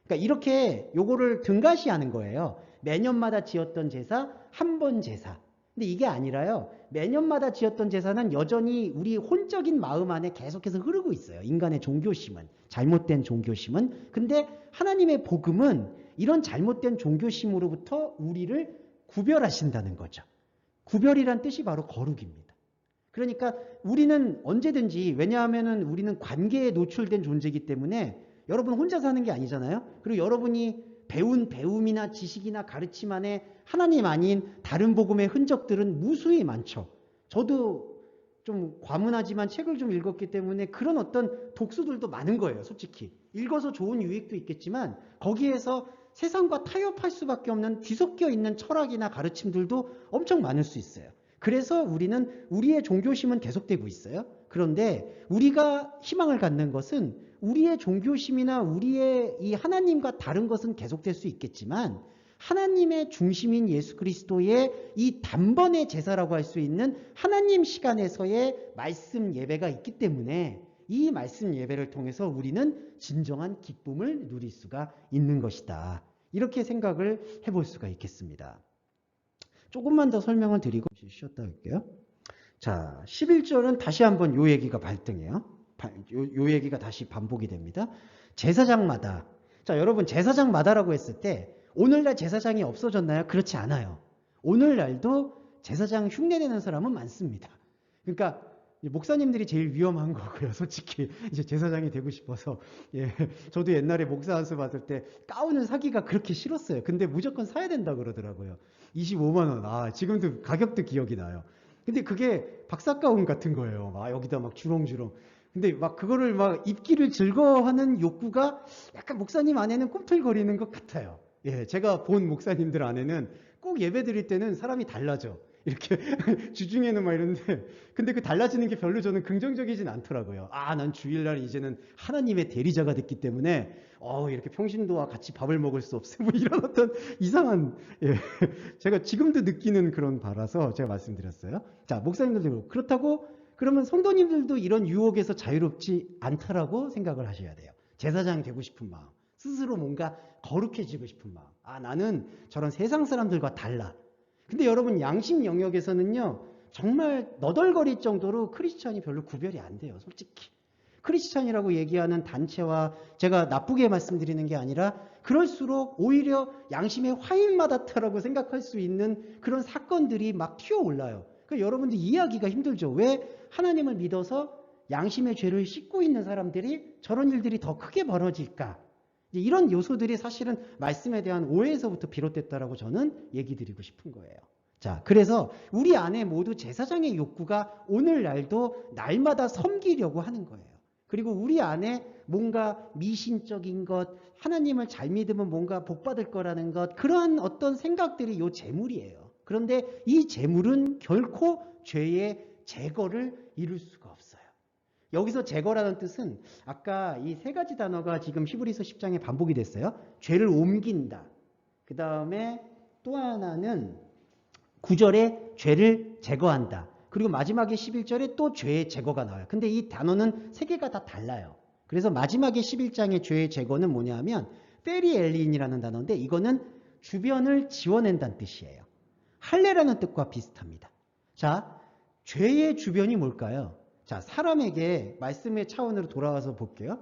그러니까 이렇게 요거를 등가시하는 거예요. 매년마다 지었던 제사, 한 번 제사. 근데 이게 아니라요. 매년마다 지었던 제사는 여전히 우리 혼적인 마음 안에 계속해서 흐르고 있어요. 인간의 종교심은. 잘못된 종교심은. 근데 하나님의 복음은 이런 잘못된 종교심으로부터 우리를 구별하신다는 거죠. 구별이란 뜻이 바로 거룩입니다. 그러니까 우리는 언제든지, 왜냐하면 우리는 관계에 노출된 존재이기 때문에 여러분 혼자 사는 게 아니잖아요. 그리고 여러분이 배운 배움이나 지식이나 가르침 안에 하나님 아닌 다른 복음의 흔적들은 무수히 많죠. 저도 좀 과문하지만 책을 좀 읽었기 때문에 그런 어떤 독수들도 많은 거예요. 솔직히 읽어서 좋은 유익도 있겠지만 거기에서 세상과 타협할 수밖에 없는 뒤섞여 있는 철학이나 가르침들도 엄청 많을 수 있어요. 그래서 우리는 우리의 종교심은 계속되고 있어요. 그런데 우리가 희망을 갖는 것은 우리의 종교심이나 우리의 이 하나님과 다른 것은 계속될 수 있겠지만 하나님의 중심인 예수 그리스도의 이 단번의 제사라고 할 수 있는 하나님 시간에서의 말씀 예배가 있기 때문에 이 말씀 예배를 통해서 우리는 진정한 기쁨을 누릴 수가 있는 것이다. 이렇게 생각을 해볼 수가 있겠습니다. 조금만 더 설명을 드리고 쉬었다 할게요. 자, 11절은 다시 한번 요 얘기가 발등해요. 요 얘기가 다시 반복이 됩니다. 제사장마다. 자, 여러분 제사장마다라고 했을 때 오늘날 제사장이 없어졌나요? 그렇지 않아요. 오늘날도 제사장 흉내내는 사람은 많습니다. 그러니까 목사님들이 제일 위험한 거고요. 솔직히 이제 제사장이 되고 싶어서. 예, 저도 옛날에 목사 안수 받을 때 가운을 사기가 그렇게 싫었어요. 근데 무조건 사야 된다 그러더라고요. 25만 원. 아, 지금도 가격도 기억이 나요. 근데 그게 박사 가운 같은 거예요. 막 여기다 막 주렁주렁. 근데 막 그거를 막 입기를 즐거워하는 욕구가 약간 목사님 안에는 꿈틀거리는 것 같아요. 예, 제가 본 목사님들 안에는 꼭 예배 드릴 때는 사람이 달라져. 이렇게 주중에는 막 이러는데, 근데 그 달라지는 게 별로 저는 긍정적이진 않더라고요. 아, 난 주일날 이제는 하나님의 대리자가 됐기 때문에 이렇게 평신도와 같이 밥을 먹을 수 없어. 뭐 이런 어떤 이상한, 예, 제가 지금도 느끼는 그런 바라서 제가 말씀드렸어요. 자, 목사님들도 그렇다고 그러면 성도님들도 이런 유혹에서 자유롭지 않다라고 생각을 하셔야 돼요. 제사장이 되고 싶은 마음, 스스로 뭔가 거룩해지고 싶은 마음. 아, 나는 저런 세상 사람들과 달라. 근데 여러분 양심 영역에서는요, 정말 너덜거릴 정도로 크리스천이 별로 구별이 안 돼요. 솔직히. 크리스천이라고 얘기하는 단체와, 제가 나쁘게 말씀드리는 게 아니라 그럴수록 오히려 양심의 화인마다타라고 생각할 수 있는 그런 사건들이 막 튀어올라요. 그러니까 여러분들 이해하기가 힘들죠. 왜 하나님을 믿어서 양심의 죄를 씻고 있는 사람들이 저런 일들이 더 크게 벌어질까? 이런 요소들이 사실은 말씀에 대한 오해에서부터 비롯됐다라고 저는 얘기 드리고 싶은 거예요. 자, 그래서 우리 안에 모두 제사장의 욕구가 오늘날도 날마다 섬기려고 하는 거예요. 그리고 우리 안에 뭔가 미신적인 것, 하나님을 잘 믿으면 뭔가 복 받을 거라는 것, 그러한 어떤 생각들이 요 재물이에요. 그런데 이 재물은 결코 죄의 제거를 이룰 수가 없어요. 여기서 제거라는 뜻은 아까 이 세 가지 단어가 지금 히브리서 10장에 반복이 됐어요. 죄를 옮긴다. 그 다음에 또 하나는 9절에 죄를 제거한다. 그리고 마지막에 11절에 또 죄의 제거가 나와요. 근데 이 단어는 세 개가 다 달라요. 그래서 마지막에 11장의 죄의 제거는 뭐냐면 페리엘린이라는 단어인데 이거는 주변을 지워낸다는 뜻이에요. 할례라는 뜻과 비슷합니다. 자, 죄의 주변이 뭘까요? 자, 사람에게 말씀의 차원으로 돌아와서 볼게요.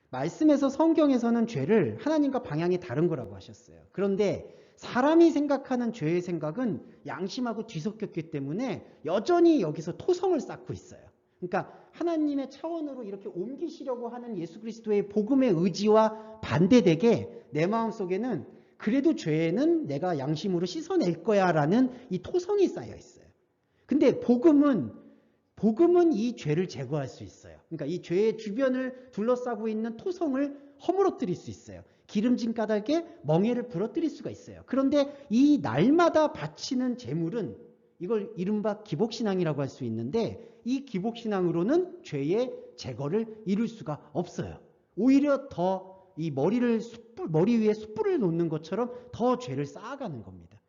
말씀에서 성경에서는 죄를 하나님과 방향이 다른 거라고 하셨어요. 그런데 사람이 생각하는 죄의 생각은 양심하고 뒤섞였기 때문에 여전히 여기서 토성을 쌓고 있어요. 그러니까 하나님의 차원으로 이렇게 옮기시려고 하는 예수 그리스도의 복음의 의지와 반대되게 내 마음속에는 그래도 죄는 내가 양심으로 씻어낼 거야 라는 이 토성이 쌓여 있어요. 근데 복음은 이 죄를 제거할 수 있어요. 그러니까 이 죄의 주변을 둘러싸고 있는 토성을 허물어뜨릴 수 있어요. 기름진 까닭에 멍에를 부러뜨릴 수가 있어요. 그런데 이 날마다 바치는 제물은 이걸 이른바 기복신앙이라고 할 수 있는데 이 기복신앙으로는 죄의 제거를 이룰 수가 없어요. 오히려 더 이 머리 위에 숯불을 놓는 것처럼 더 죄를 쌓아가는 겁니다.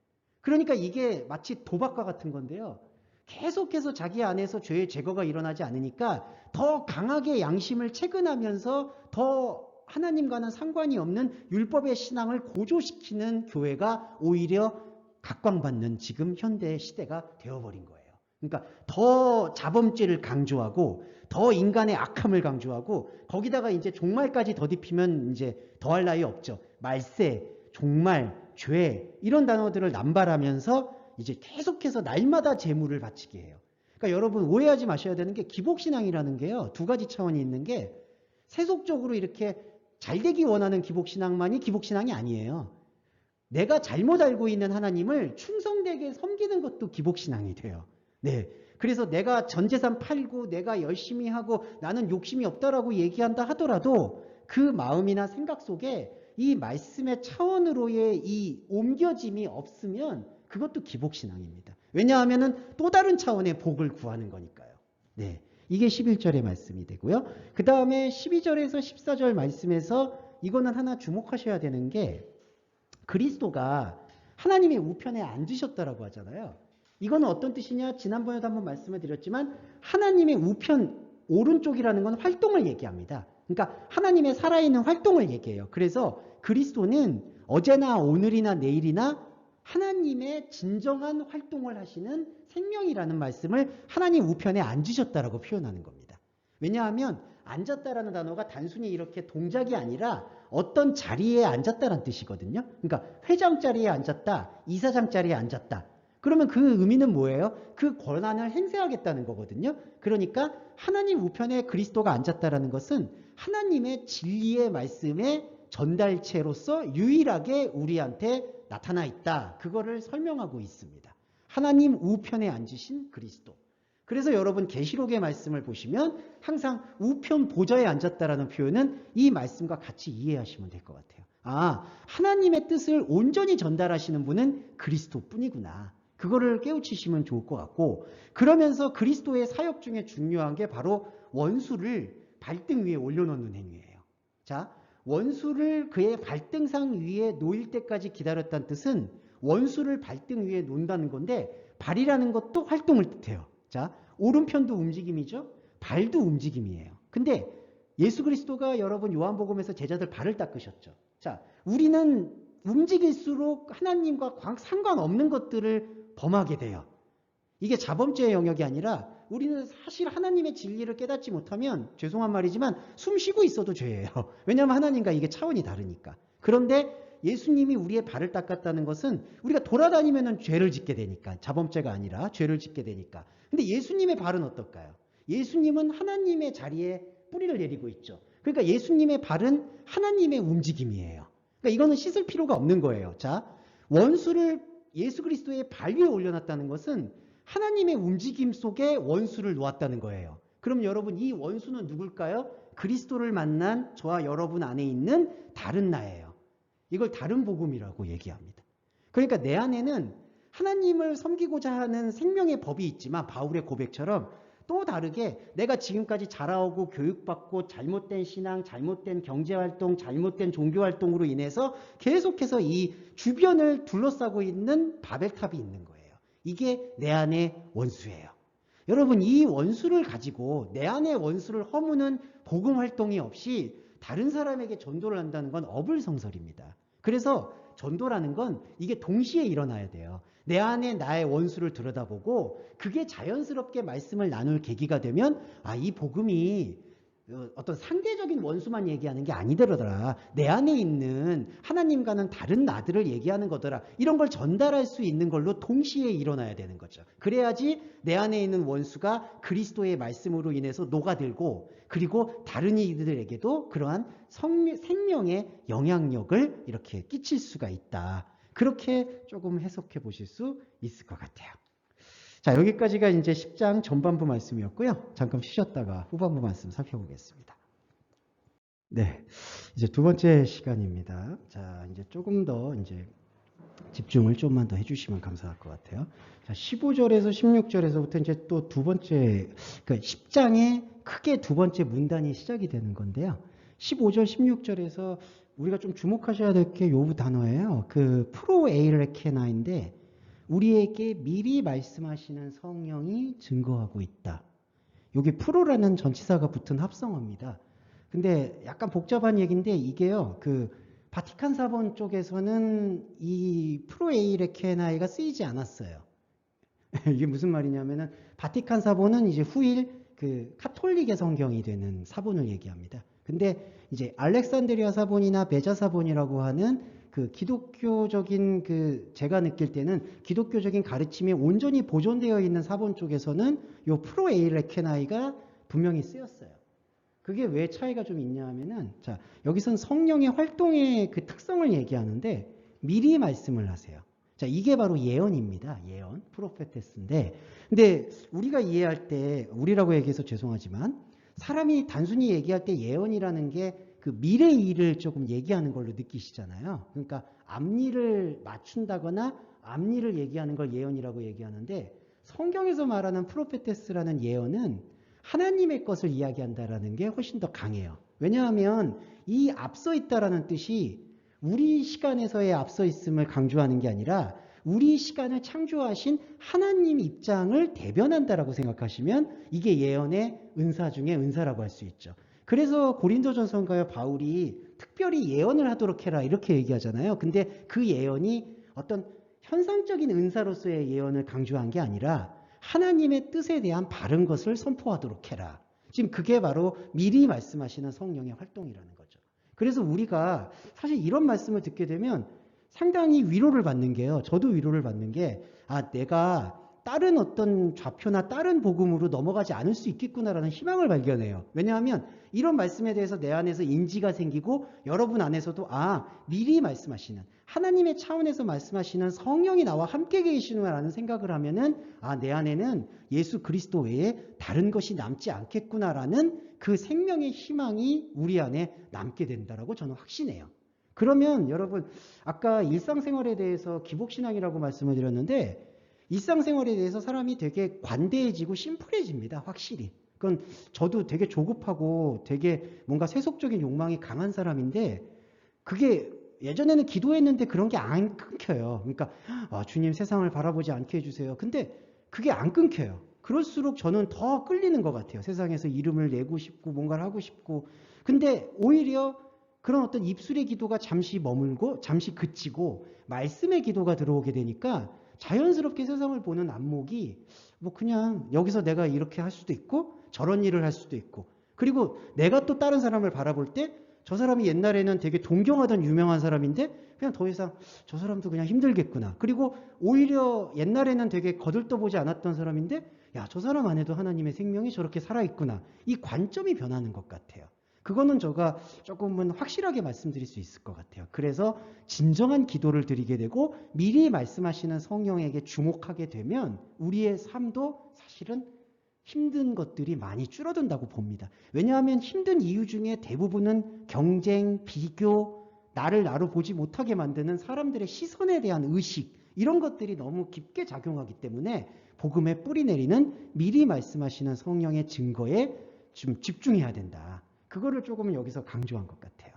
그러니까 이게 마치 도박과 같은 건데요. 계속해서 자기 안에서 죄의 제거가 일어나지 않으니까 더 강하게 양심을 채근하면서 더 하나님과는 상관이 없는 율법의 신앙을 고조시키는 교회가 오히려 각광받는 지금 현대 시대가 되어버린 거예요. 그러니까 더 자범죄를 강조하고 더 인간의 악함을 강조하고 거기다가 이제 종말까지 더딥히면 이제 더할 나위 없죠. 말세, 종말, 죄 이런 단어들을 남발하면서 이제 계속해서 날마다 제물을 바치게 해요. 그러니까 여러분 오해하지 마셔야 되는 게 기복신앙이라는 게요. 두 가지 차원이 있는 게 세속적으로 이렇게 잘되기 원하는 기복신앙만이 기복신앙이 아니에요. 내가 잘못 알고 있는 하나님을 충성되게 섬기는 것도 기복신앙이 돼요. 네. 그래서 내가 전 재산 팔고 내가 열심히 하고 나는 욕심이 없다라고 얘기한다 하더라도 그 마음이나 생각 속에 이 말씀의 차원으로의 이 옮겨짐이 없으면 그것도 기복신앙입니다. 왜냐하면 또 다른 차원의 복을 구하는 거니까요. 네. 이게 11절의 말씀이 되고요. 그 다음에 12절에서 14절 말씀에서 이거는 하나 주목하셔야 되는 게 그리스도가 하나님의 우편에 앉으셨다라고 하잖아요. 이거는 어떤 뜻이냐? 지난번에도 한번 말씀을 드렸지만 하나님의 우편 오른쪽이라는 건 활동을 얘기합니다. 그러니까 하나님의 살아있는 활동을 얘기해요. 그래서 그리스도는 어제나 오늘이나 내일이나 하나님의 진정한 활동을 하시는 생명이라는 말씀을 하나님 우편에 앉으셨다라고 표현하는 겁니다. 왜냐하면 앉았다라는 단어가 단순히 이렇게 동작이 아니라 어떤 자리에 앉았다라는 뜻이거든요. 그러니까 회장 자리에 앉았다, 이사장 자리에 앉았다. 그러면 그 의미는 뭐예요? 그 권한을 행사하겠다는 거거든요. 그러니까 하나님 우편에 그리스도가 앉았다라는 것은 하나님의 진리의 말씀의 전달체로서 유일하게 우리한테 나타나 있다. 그거를 설명하고 있습니다. 하나님 우편에 앉으신 그리스도. 그래서 여러분 계시록의 말씀을 보시면 항상 우편 보좌에 앉았다라는 표현은 이 말씀과 같이 이해하시면 될 것 같아요. 아, 하나님의 뜻을 온전히 전달하시는 분은 그리스도뿐이구나. 그거를 깨우치시면 좋을 것 같고, 그러면서 그리스도의 사역 중에 중요한 게 바로 원수를 발등 위에 올려놓는 행위예요. 자, 원수를 그의 발등상 위에 놓일 때까지 기다렸다는 뜻은 원수를 발등 위에 놓는다는 건데 발이라는 것도 활동을 뜻해요. 자, 오른편도 움직임이죠. 발도 움직임이에요. 근데 예수 그리스도가 여러분 요한복음에서 제자들 발을 닦으셨죠. 자, 우리는 움직일수록 하나님과 상관없는 것들을 범하게 돼요. 이게 자범죄의 영역이 아니라 우리는 사실 하나님의 진리를 깨닫지 못하면 죄송한 말이지만 숨 쉬고 있어도 죄예요. 왜냐하면 하나님과 이게 차원이 다르니까. 그런데 예수님이 우리의 발을 닦았다는 것은 우리가 돌아다니면 죄를 짓게 되니까, 자범죄가 아니라 죄를 짓게 되니까. 근데 예수님의 발은 어떨까요? 예수님은 하나님의 자리에 뿌리를 내리고 있죠. 그러니까 예수님의 발은 하나님의 움직임이에요. 그러니까 이거는 씻을 필요가 없는 거예요. 자, 원수를 예수 그리스도의 발 위에 올려놨다는 것은 하나님의 움직임 속에 원수를 놓았다는 거예요. 그럼 여러분 이 원수는 누굴까요? 그리스도를 만난 저와 여러분 안에 있는 다른 나예요. 이걸 다른 복음이라고 얘기합니다. 그러니까 내 안에는 하나님을 섬기고자 하는 생명의 법이 있지만 바울의 고백처럼 또 다르게 내가 지금까지 자라오고 교육받고 잘못된 신앙, 잘못된 경제활동, 잘못된 종교활동으로 인해서 계속해서 이 주변을 둘러싸고 있는 바벨탑이 있는 거예요. 이게 내 안의 원수예요. 여러분, 이 원수를 가지고 내 안의 원수를 허무는 복음 활동이 없이 다른 사람에게 전도를 한다는 건 어불성설입니다. 그래서 전도라는 건 이게 동시에 일어나야 돼요. 내 안에 나의 원수를 들여다보고 그게 자연스럽게 말씀을 나눌 계기가 되면 이 복음이 어떤 상대적인 원수만 얘기하는 게 아니더라. 내 안에 있는 하나님과는 다른 나들을 얘기하는 거더라. 이런 걸 전달할 수 있는 걸로 동시에 일어나야 되는 거죠. 그래야지 내 안에 있는 원수가 그리스도의 말씀으로 인해서 녹아들고 그리고 다른 이들에게도 그러한 생명의 영향력을 이렇게 끼칠 수가 있다. 그렇게 조금 해석해 보실 수 있을 것 같아요. 자, 여기까지가 이제 10장 전반부 말씀이었고요. 잠깐 쉬셨다가 후반부 말씀 살펴보겠습니다. 네, 이제 두 번째 시간입니다. 자, 이제 조금 더 이제 집중을 좀만 더 해주시면 감사할 것 같아요. 자, 15절에서 16절에서부터 이제 또 두 번째, 그러니까 10장의 크게 두 번째 문단이 시작이 되는 건데요. 15절, 16절에서 우리가 좀 주목하셔야 될 게 요 단어예요. 그 프로에일레케나인데 우리에게 미리 말씀하시는 성령이 증거하고 있다. 여기 프로라는 전치사가 붙은 합성어입니다. 근데 약간 복잡한 얘기인데 이게요. 그 바티칸 사본 쪽에서는 이 프로에이레케나이가 쓰이지 않았어요. 이게 무슨 말이냐면은 바티칸 사본은 이제 후일 그 카톨릭의 성경이 되는 사본을 얘기합니다. 근데 이제 알렉산드리아 사본이나 베자 사본이라고 하는 그 기독교적인 그 제가 느낄 때는 기독교적인 가르침이 온전히 보존되어 있는 사본 쪽에서는 요 프로에일레케나이가 분명히 쓰였어요. 그게 왜 차이가 좀 있냐 하면은 자, 여기선 성령의 활동의 그 특성을 얘기하는데 미리 말씀을 하세요. 자, 이게 바로 예언입니다. 예언, 프로페테스인데 근데 우리가 이해할 때 우리라고 얘기해서 죄송하지만 사람이 단순히 얘기할 때 예언이라는 게 그 미래 일을 조금 얘기하는 걸로 느끼시잖아요. 그러니까 앞일을 맞춘다거나 앞일을 얘기하는 걸 예언이라고 얘기하는데 성경에서 말하는 프로페테스라는 예언은 하나님의 것을 이야기한다라는 게 훨씬 더 강해요. 왜냐하면 이 앞서 있다라는 뜻이 우리 시간에서의 앞서 있음을 강조하는 게 아니라 우리 시간을 창조하신 하나님 입장을 대변한다라고 생각하시면 이게 예언의 은사 중에 은사라고 할 수 있죠. 그래서 고린도전서가요 바울이 특별히 예언을 하도록 해라 이렇게 얘기하잖아요. 근데 그 예언이 어떤 현상적인 은사로서의 예언을 강조한 게 아니라 하나님의 뜻에 대한 바른 것을 선포하도록 해라. 지금 그게 바로 미리 말씀하시는 성령의 활동이라는 거죠. 그래서 우리가 사실 이런 말씀을 듣게 되면 상당히 위로를 받는 게요. 저도 위로를 받는 게 내가 다른 어떤 좌표나 다른 복음으로 넘어가지 않을 수 있겠구나라는 희망을 발견해요. 왜냐하면 이런 말씀에 대해서 내 안에서 인지가 생기고 여러분 안에서도 미리 말씀하시는 하나님의 차원에서 말씀하시는 성령이 나와 함께 계시는구나라는 생각을 하면은 내 안에는 예수 그리스도 외에 다른 것이 남지 않겠구나라는 그 생명의 희망이 우리 안에 남게 된다라고 저는 확신해요. 그러면 여러분 아까 일상생활에 대해서 기복신앙이라고 말씀을 드렸는데 일상생활에 대해서 사람이 되게 관대해지고 심플해집니다. 확실히. 그건 저도 되게 조급하고 되게 뭔가 세속적인 욕망이 강한 사람인데 그게 예전에는 기도했는데 그런 게 안 끊겨요. 그러니까 주님 세상을 바라보지 않게 해주세요. 근데 그게 안 끊겨요. 그럴수록 저는 더 끌리는 것 같아요. 세상에서 이름을 내고 싶고 뭔가를 하고 싶고. 근데 오히려 그런 어떤 입술의 기도가 잠시 머물고 잠시 그치고 말씀의 기도가 들어오게 되니까 자연스럽게 세상을 보는 안목이 뭐 그냥 여기서 내가 이렇게 할 수도 있고 저런 일을 할 수도 있고 그리고 내가 또 다른 사람을 바라볼 때 저 사람이 옛날에는 되게 동경하던 유명한 사람인데 그냥 더 이상 저 사람도 그냥 힘들겠구나. 그리고 오히려 옛날에는 되게 거들떠보지 않았던 사람인데 저 사람 안에도 하나님의 생명이 저렇게 살아있구나. 이 관점이 변하는 것 같아요. 그거는 제가 조금은 확실하게 말씀드릴 수 있을 것 같아요. 그래서 진정한 기도를 드리게 되고 미리 말씀하시는 성령에게 주목하게 되면 우리의 삶도 사실은 힘든 것들이 많이 줄어든다고 봅니다. 왜냐하면 힘든 이유 중에 대부분은 경쟁, 비교, 나를 나로 보지 못하게 만드는 사람들의 시선에 대한 의식 이런 것들이 너무 깊게 작용하기 때문에 복음에 뿌리 내리는 미리 말씀하시는 성령의 증거에 좀 집중해야 된다. 그거를 조금 여기서 강조한 것 같아요.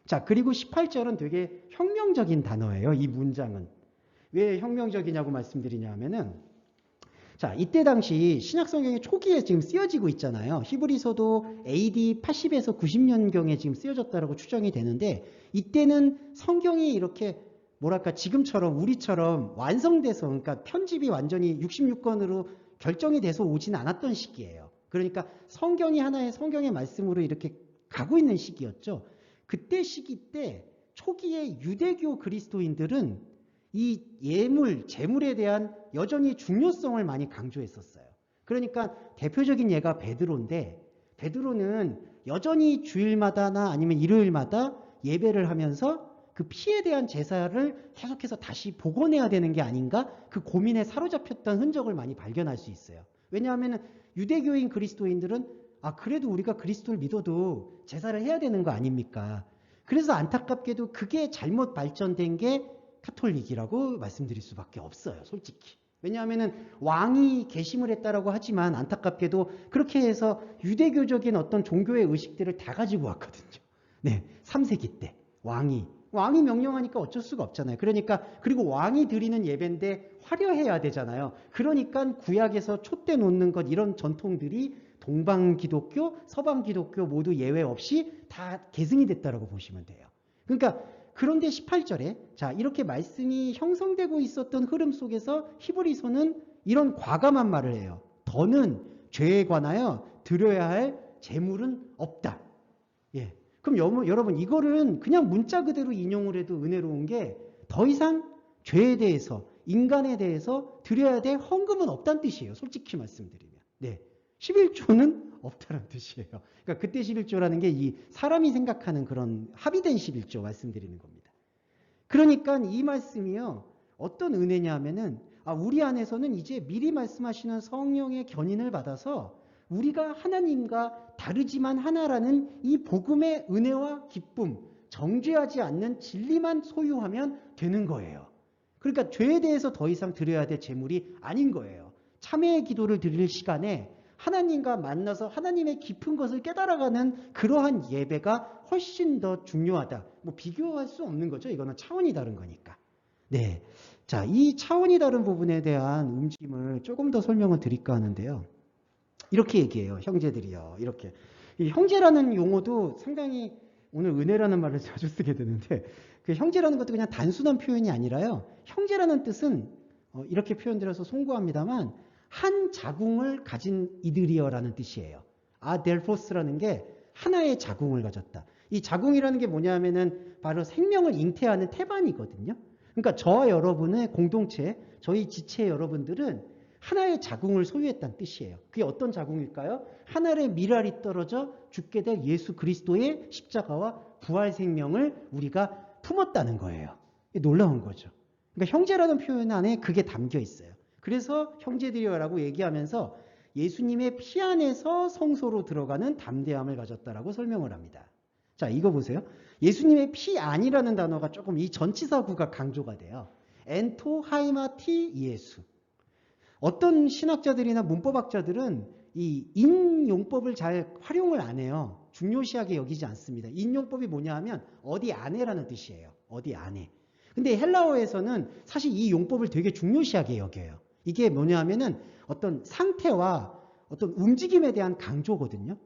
자, 그리고 18절은 되게 혁명적인 단어예요. 이 문장은. 왜 혁명적이냐고 말씀드리냐 하면은, 자, 이때 당시 신약 성경의 초기에 지금 쓰여지고 있잖아요. 히브리서도 AD 80에서 90년경에 지금 쓰여졌다라고 추정이 되는데, 이때는 성경이 이렇게 뭐랄까 지금처럼 우리처럼 완성돼서, 그러니까 편집이 완전히 66권으로 결정이 돼서 오진 않았던 시기예요. 그러니까 성경이 하나의 성경의 말씀으로 이렇게 가고 있는 시기였죠. 그때 시기 때 초기에 유대교 그리스도인들은 이 예물, 제물에 대한 여전히 중요성을 많이 강조했었어요. 그러니까 대표적인 예가 베드로인데, 베드로는 여전히 주일마다나 아니면 일요일마다 예배를 하면서 그 피에 대한 제사를 계속해서 다시 복원해야 되는 게 아닌가, 그 고민에 사로잡혔던 흔적을 많이 발견할 수 있어요. 왜냐하면 유대교인 그리스도인들은 그래도 우리가 그리스도를 믿어도 제사를 해야 되는 거 아닙니까? 그래서 안타깝게도 그게 잘못 발전된 게 카톨릭이라고 말씀드릴 수밖에 없어요. 솔직히. 왜냐하면 왕이 계심을 했다라고 하지만 안타깝게도 그렇게 해서 유대교적인 어떤 종교의 의식들을 다 가지고 왔거든요. 네, 3세기 때 왕이 명령하니까 어쩔 수가 없잖아요. 그러니까 그리고 왕이 드리는 예배인데 화려해야 되잖아요. 그러니까 구약에서 촛대 놓는 것 이런 전통들이 동방 기독교, 서방 기독교 모두 예외 없이 다 계승이 됐다라고 보시면 돼요. 그러니까 그런데 18절에 자, 이렇게 말씀이 형성되고 있었던 흐름 속에서 히브리서는 이런 과감한 말을 해요. 더는 죄에 관하여 드려야 할 제물은 없다. 예. 그럼 여러분 이거는 그냥 문자 그대로 인용을 해도 은혜로운 게 더 이상 죄에 대해서 인간에 대해서 드려야 될 헌금은 없다는 뜻이에요. 솔직히 말씀드리면. 네. 11조는 없다는 뜻이에요. 그러니까 그때 11조라는 게 이 사람이 생각하는 그런 합의된 11조 말씀드리는 겁니다. 그러니까 이 말씀이요. 어떤 은혜냐 하면은 우리 안에서는 이제 미리 말씀하시는 성령의 견인을 받아서 우리가 하나님과 다르지만 하나라는 이 복음의 은혜와 기쁨, 정죄하지 않는 진리만 소유하면 되는 거예요. 그러니까 죄에 대해서 더 이상 드려야 될 제물이 아닌 거예요. 참회의 기도를 드릴 시간에 하나님과 만나서 하나님의 깊은 것을 깨달아가는 그러한 예배가 훨씬 더 중요하다. 뭐 비교할 수 없는 거죠. 이거는 차원이 다른 거니까. 네. 자, 이 차원이 다른 부분에 대한 움직임을 조금 더 설명을 드릴까 하는데요. 이렇게 얘기해요. 형제들이요. 이렇게. 이 형제라는 용어도 상당히 오늘 은혜라는 말을 자주 쓰게 되는데 그 형제라는 것도 그냥 단순한 표현이 아니라요. 형제라는 뜻은 이렇게 표현드려서 송구합니다만 한 자궁을 가진 이들이여라는 뜻이에요. 아델포스라는 게 하나의 자궁을 가졌다. 이 자궁이라는 게 뭐냐면은 바로 생명을 잉태하는 태반이거든요. 그러니까 저와 여러분의 공동체, 저희 지체 여러분들은 하나의 자궁을 소유했다는 뜻이에요. 그게 어떤 자궁일까요? 하늘의 미랄이 떨어져 죽게 될 예수 그리스도의 십자가와 부활 생명을 우리가 품었다는 거예요. 놀라운 거죠. 그러니까 형제라는 표현 안에 그게 담겨 있어요. 그래서 형제들이여라고 얘기하면서 예수님의 피 안에서 성소로 들어가는 담대함을 가졌다라고 설명을 합니다. 자, 이거 보세요. 예수님의 피 안이라는 단어가 조금 이 전치사구가 강조가 돼요. 엔토 하이마티 예수. 어떤 신학자들이나 문법학자들은 이 인용법을 잘 활용을 안 해요. 중요시하게 여기지 않습니다. 인용법이 뭐냐 하면 어디 안에라는 뜻이에요. 어디 안에. 근데 헬라어에서는 사실 이 용법을 되게 중요시하게 여겨요. 이게 뭐냐 하면은 어떤 상태와 어떤 움직임에 대한 강조거든요.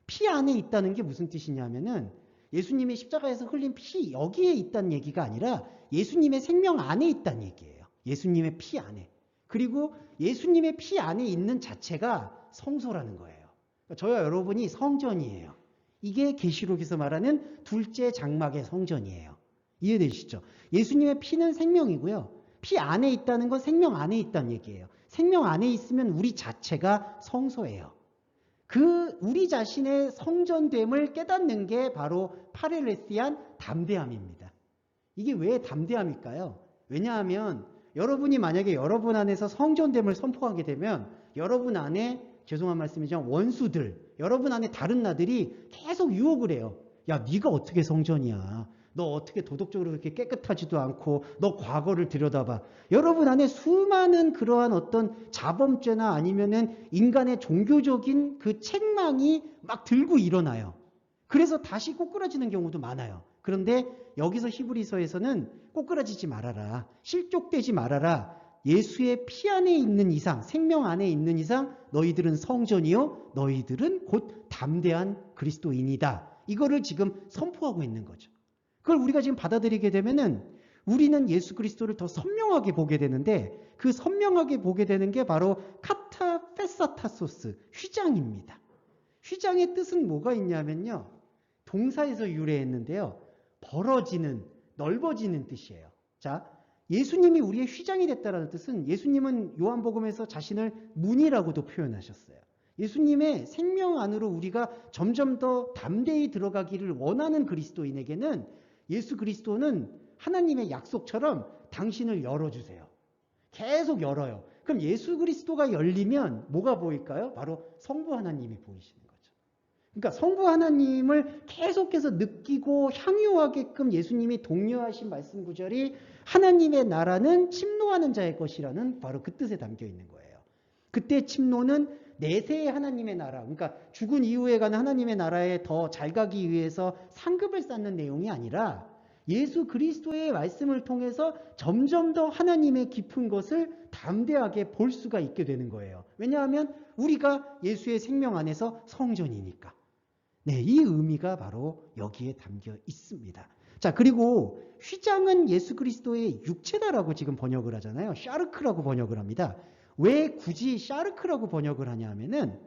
피 안에 있다는 게 무슨 뜻이냐 하면은 예수님이 십자가에서 흘린 피 여기에 있다는 얘기가 아니라 예수님의 생명 안에 있다는 얘기예요. 예수님의 피 안에. 그리고 예수님의 피 안에 있는 자체가 성소라는 거예요. 그러니까 저와 여러분이 성전이에요. 이게 계시록에서 말하는 둘째 장막의 성전이에요. 이해되시죠? 예수님의 피는 생명이고요. 피 안에 있다는 건 생명 안에 있다는 얘기예요. 생명 안에 있으면 우리 자체가 성소예요. 그 우리 자신의 성전됨을 깨닫는 게 바로 파렐레시안 담대함입니다. 이게 왜 담대함일까요? 왜냐하면 여러분이 만약에 여러분 안에서 성전됨을 선포하게 되면 여러분 안에 죄송한 말씀이지만 원수들, 여러분 안에 다른 나들이 계속 유혹을 해요. 야, 네가 어떻게 성전이야? 너 어떻게 도덕적으로 그렇게 깨끗하지도 않고 너 과거를 들여다봐. 여러분 안에 수많은 그러한 어떤 자범죄나 아니면은 인간의 종교적인 그 책망이 막 들고 일어나요. 그래서 다시 꼬꾸라지는 경우도 많아요. 그런데 여기서 히브리서에서는 꼬꾸라지지 말아라. 실족되지 말아라. 예수의 피 안에 있는 이상, 생명 안에 있는 이상 너희들은 성전이요 너희들은 곧 담대한 그리스도인이다. 이거를 지금 선포하고 있는 거죠. 그걸 우리가 지금 받아들이게 되면은 우리는 예수 그리스도를 더 선명하게 보게 되는데 그 선명하게 보게 되는 게 바로 카타페사타소스, 휘장입니다. 휘장의 뜻은 뭐가 있냐면요. 동사에서 유래했는데요. 벌어지는, 넓어지는 뜻이에요. 자, 예수님이 우리의 휘장이 됐다는 뜻은 예수님은 요한복음에서 자신을 문이라고도 표현하셨어요. 예수님의 생명 안으로 우리가 점점 더 담대히 들어가기를 원하는 그리스도인에게는 예수 그리스도는 하나님의 약속처럼 당신을 열어주세요. 계속 열어요. 그럼 예수 그리스도가 열리면 뭐가 보일까요? 바로 성부 하나님이 보이시는 거죠. 그러니까 성부 하나님을 계속해서 느끼고 향유하게끔 예수님이 독려하신 말씀 구절이 하나님의 나라는 침노하는 자의 것이라는 바로 그 뜻에 담겨 있는 거예요. 그때 침노는 내세의 하나님의 나라, 그러니까 죽은 이후에 가는 하나님의 나라에 더 잘 가기 위해서 상급을 쌓는 내용이 아니라 예수 그리스도의 말씀을 통해서 점점 더 하나님의 깊은 것을 담대하게 볼 수가 있게 되는 거예요. 왜냐하면 우리가 예수의 생명 안에서 성전이니까. 네, 이 의미가 바로 여기에 담겨 있습니다. 자, 그리고 휘장은 예수 그리스도의 육체다라고 지금 번역을 하잖아요. 샤르크라고 번역을 합니다. 왜 굳이 샤르크라고 번역을 하냐 하면은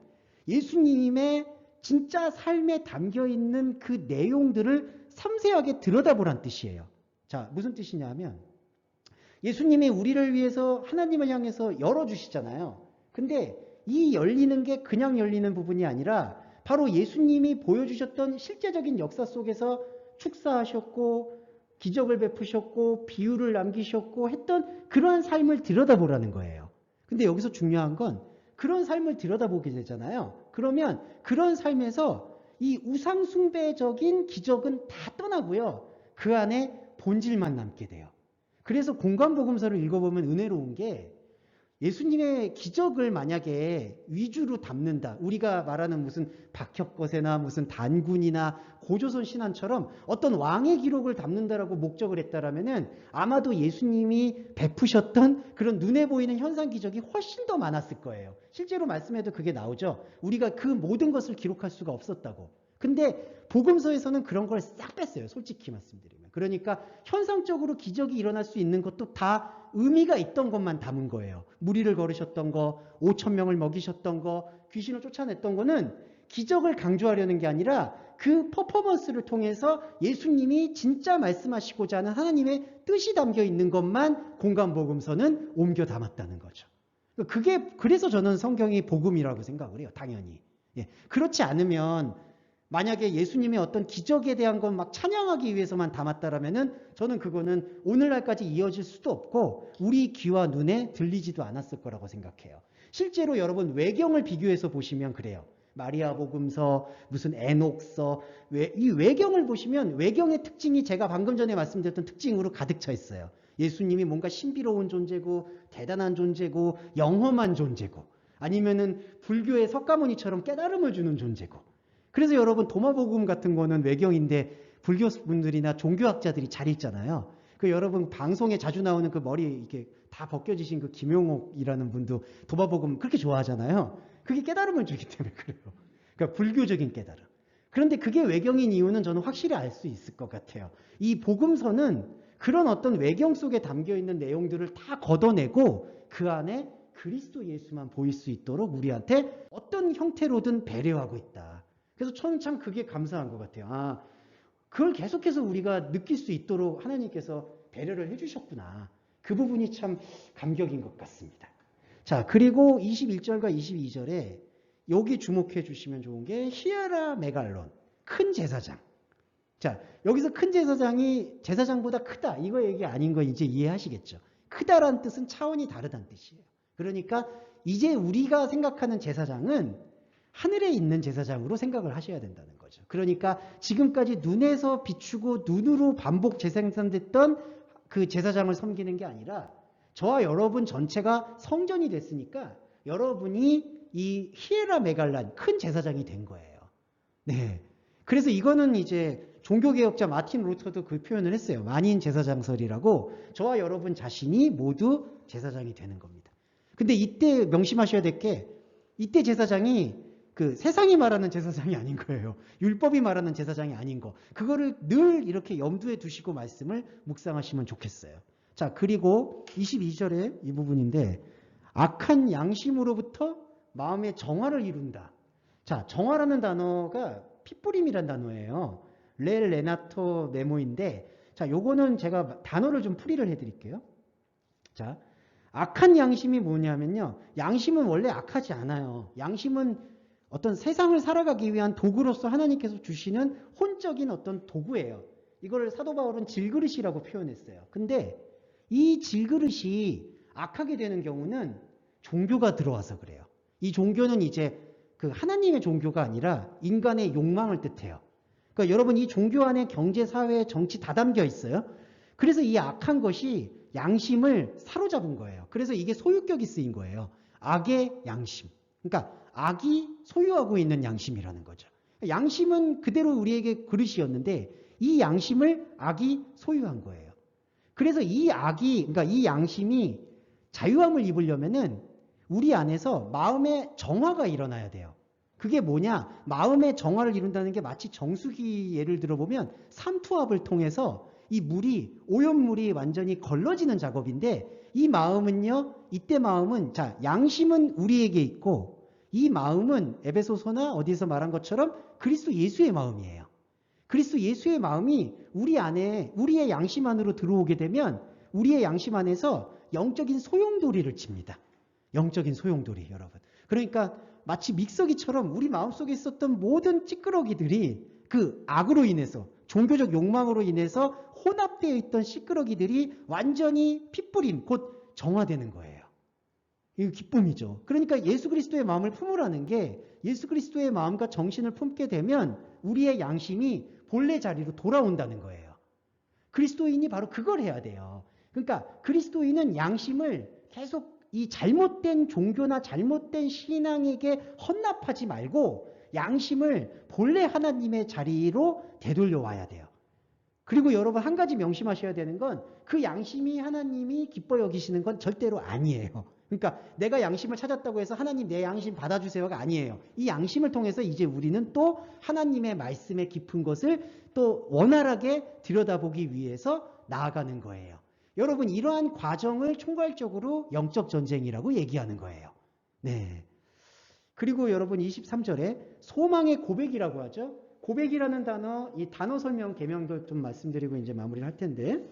예수님의 진짜 삶에 담겨 있는 그 내용들을 섬세하게 들여다보란 뜻이에요. 자, 무슨 뜻이냐 하면 예수님이 우리를 위해서 하나님을 향해서 열어주시잖아요. 근데 이 열리는 게 그냥 열리는 부분이 아니라 바로 예수님이 보여주셨던 실제적인 역사 속에서 축사하셨고 기적을 베푸셨고 비유를 남기셨고 했던 그러한 삶을 들여다보라는 거예요. 근데 여기서 중요한 건 그런 삶을 들여다보게 되잖아요. 그러면 그런 삶에서 이 우상숭배적인 기적은 다 떠나고요. 그 안에 본질만 남게 돼요. 그래서 공관복음서를 읽어보면 은혜로운 게 예수님의 기적을 만약에 위주로 담는다. 우리가 말하는 무슨 박혁거세나 무슨 단군이나 고조선 신안처럼 어떤 왕의 기록을 담는다라고 목적을 했다라면은 아마도 예수님이 베푸셨던 그런 눈에 보이는 현상 기적이 훨씬 더 많았을 거예요. 실제로 말씀에도 그게 나오죠. 우리가 그 모든 것을 기록할 수가 없었다고. 근데 복음서에서는 그런 걸 싹 뺐어요. 솔직히 말씀드리면. 그러니까 현상적으로 기적이 일어날 수 있는 것도 다 의미가 있던 것만 담은 거예요. 무리를 걸으셨던 거, 5,000명을 먹이셨던 거, 귀신을 쫓아냈던 거는 기적을 강조하려는 게 아니라 그 퍼포먼스를 통해서 예수님이 진짜 말씀하시고자 하는 하나님의 뜻이 담겨 있는 것만 공관복음서는 옮겨 담았다는 거죠. 그래서 저는 성경이 복음이라고 생각을 해요. 당연히. 예, 그렇지 않으면 만약에 예수님의 어떤 기적에 대한 건 막 찬양하기 위해서만 담았다라면은 저는 그거는 오늘날까지 이어질 수도 없고 우리 귀와 눈에 들리지도 않았을 거라고 생각해요. 실제로 여러분 외경을 비교해서 보시면 그래요. 마리아 복음서, 무슨 에녹서, 이 외경을 보시면 외경의 특징이 제가 방금 전에 말씀드렸던 특징으로 가득 차 있어요. 예수님이 뭔가 신비로운 존재고 대단한 존재고 영험한 존재고 아니면은 불교의 석가모니처럼 깨달음을 주는 존재고 그래서 여러분 도마복음 같은 거는 외경인데 불교 분들이나 종교학자들이 잘 읽잖아요. 그 여러분 방송에 자주 나오는 그 머리 이렇게 다 벗겨지신 그 김용옥이라는 분도 도마복음 그렇게 좋아하잖아요. 그게 깨달음을 주기 때문에 그래요. 그러니까 불교적인 깨달음. 그런데 그게 외경인 이유는 저는 확실히 알 수 있을 것 같아요. 이 복음서는 그런 어떤 외경 속에 담겨 있는 내용들을 다 걷어내고 그 안에 그리스도 예수만 보일 수 있도록 우리한테 어떤 형태로든 배려하고 있다. 그래서 저는 참 그게 감사한 것 같아요. 그걸 계속해서 우리가 느낄 수 있도록 하나님께서 배려를 해주셨구나. 그 부분이 참 감격인 것 같습니다. 자, 그리고 21절과 22절에 여기 주목해 주시면 좋은 게 히에라 메갈론, 큰 제사장. 자, 여기서 큰 제사장이 제사장보다 크다. 이거 얘기 아닌 거 이제 이해하시겠죠. 크다라는 뜻은 차원이 다르다는 뜻이에요. 그러니까 이제 우리가 생각하는 제사장은 하늘에 있는 제사장으로 생각을 하셔야 된다는 거죠. 거죠. 그러니까 지금까지 눈에서 비추고 눈으로 반복 재생산됐던 그 제사장을 섬기는 게 아니라 저와 여러분 전체가 성전이 됐으니까 여러분이 이 히에라 메갈란 큰 제사장이 된 거예요. 네. 그래서 이거는 이제 종교개혁자 마틴 루터도 그 표현을 했어요. 만인 제사장설이라고 저와 여러분 자신이 모두 제사장이 되는 겁니다. 근데 이때 명심하셔야 될 게 이때 제사장이 그 세상이 말하는 제사장이 아닌 거예요. 율법이 말하는 제사장이 아닌 거. 그거를 늘 이렇게 염두에 두시고 말씀을 묵상하시면 좋겠어요. 자, 그리고 22절에 이 부분인데 악한 양심으로부터 마음의 정화를 이룬다. 자, 정화라는 단어가 핏부림이란 단어예요. 레나토 네모인데 자, 요거는 제가 단어를 좀 풀이를 해드릴게요. 자, 악한 양심이 뭐냐면요. 양심은 원래 악하지 않아요. 양심은 어떤 세상을 살아가기 위한 도구로서 하나님께서 주시는 혼적인 어떤 도구예요. 이걸 사도 바울은 질그릇이라고 표현했어요. 근데 이 질그릇이 악하게 되는 경우는 종교가 들어와서 그래요. 이 종교는 이제 그 하나님의 종교가 아니라 인간의 욕망을 뜻해요. 그러니까 여러분 이 종교 안에 경제, 사회, 정치 다 담겨 있어요. 그래서 이 악한 것이 양심을 사로잡은 거예요. 그래서 이게 소유격이 쓰인 거예요. 악의 양심. 그러니까 악이 소유하고 있는 양심이라는 거죠. 양심은 그대로 우리에게 그릇이었는데 이 양심을 악이 소유한 거예요. 그래서 이 악이, 그러니까 이 양심이 자유함을 입으려면은 우리 안에서 마음의 정화가 일어나야 돼요. 그게 뭐냐? 마음의 정화를 이룬다는 게 마치 정수기 예를 들어보면 삼투압을 통해서 이 물이, 오염물이 완전히 걸러지는 작업인데 이 마음은요, 이때 마음은, 자, 양심은 우리에게 있고 이 마음은 에베소서나 어디서 말한 것처럼 그리스도 예수의 마음이에요. 그리스도 예수의 마음이 우리 안에, 우리의 양심 안으로 들어오게 되면 우리의 양심 안에서 영적인 소용돌이를 칩니다. 영적인 소용돌이, 여러분. 그러니까 마치 믹서기처럼 우리 마음속에 있었던 모든 찌끄러기들이 그 악으로 인해서, 종교적 욕망으로 인해서 혼합되어 있던 시끄러기들이 완전히 핏부림, 곧 정화되는 거예요. 이거 기쁨이죠. 그러니까 예수 그리스도의 마음을 품으라는 게 예수 그리스도의 마음과 정신을 품게 되면 우리의 양심이 본래 자리로 돌아온다는 거예요. 그리스도인이 바로 그걸 해야 돼요. 그러니까 그리스도인은 양심을 계속 이 잘못된 종교나 잘못된 신앙에게 헌납하지 말고 양심을 본래 하나님의 자리로 되돌려 와야 돼요. 그리고 여러분 한 가지 명심하셔야 되는 건 그 양심이 하나님이 기뻐 여기시는 건 절대로 아니에요. 그러니까 내가 양심을 찾았다고 해서 하나님 내 양심 받아주세요가 아니에요. 이 양심을 통해서 이제 우리는 또 하나님의 말씀의 깊은 것을 또 원활하게 들여다보기 위해서 나아가는 거예요. 여러분 이러한 과정을 총괄적으로 영적 전쟁이라고 얘기하는 거예요. 네. 그리고 여러분 23절에 소망의 고백이라고 하죠. 고백이라는 단어, 이 단어 설명 개명도 좀 말씀드리고 이제 마무리를 할 텐데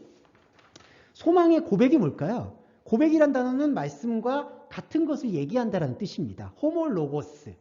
소망의 고백이 뭘까요? 고백이란 단어는 말씀과 같은 것을 얘기한다라는 뜻입니다. 호모로고스.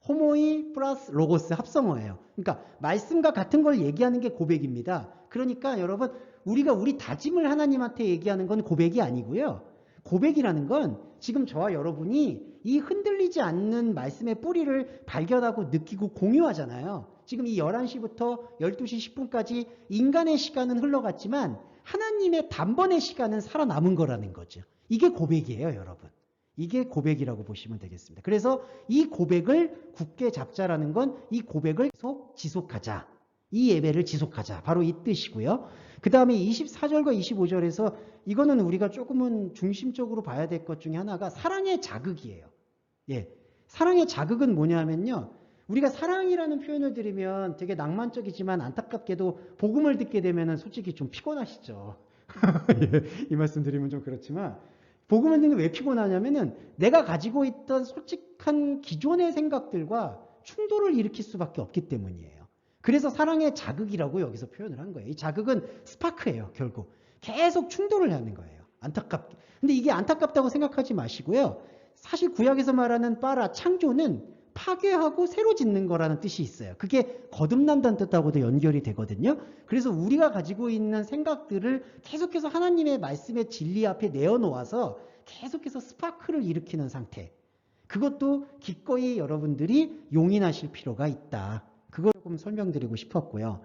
호모이 플러스 로고스 합성어예요. 그러니까 말씀과 같은 걸 얘기하는 게 고백입니다. 그러니까 여러분 우리가 우리 다짐을 하나님한테 얘기하는 건 고백이 아니고요. 고백이라는 건 지금 저와 여러분이 이 흔들리지 않는 말씀의 뿌리를 발견하고 느끼고 공유하잖아요. 지금 이 11시부터 12시 10분까지 인간의 시간은 흘러갔지만 하나님의 단번의 시간은 살아남은 거라는 거죠. 이게 고백이에요, 여러분. 이게 고백이라고 보시면 되겠습니다. 그래서 이 고백을 굳게 잡자라는 건 이 고백을 계속 지속하자. 이 예배를 지속하자. 바로 이 뜻이고요. 그 다음에 24절과 25절에서 이거는 우리가 조금은 중심적으로 봐야 될 것 중에 하나가 사랑의 자극이에요. 예. 사랑의 자극은 뭐냐면요. 우리가 사랑이라는 표현을 들으면 되게 낭만적이지만 안타깝게도 복음을 듣게 되면 솔직히 좀 피곤하시죠. 예, 이 말씀 드리면 좀 그렇지만 복음을 듣는 게 왜 피곤하냐면은 내가 가지고 있던 솔직한 기존의 생각들과 충돌을 일으킬 수밖에 없기 때문이에요. 그래서 사랑의 자극이라고 여기서 표현을 한 거예요. 이 자극은 스파크예요, 결국. 계속 충돌을 하는 거예요. 안타깝게. 근데 이게 안타깝다고 생각하지 마시고요. 사실 구약에서 말하는 파라, 창조는 파괴하고 새로 짓는 거라는 뜻이 있어요. 그게 거듭난다는 뜻하고도 연결이 되거든요. 그래서 우리가 가지고 있는 생각들을 계속해서 하나님의 말씀의 진리 앞에 내어놓아서 계속해서 스파크를 일으키는 상태. 그것도 기꺼이 여러분들이 용인하실 필요가 있다. 그거 조금 설명드리고 싶었고요.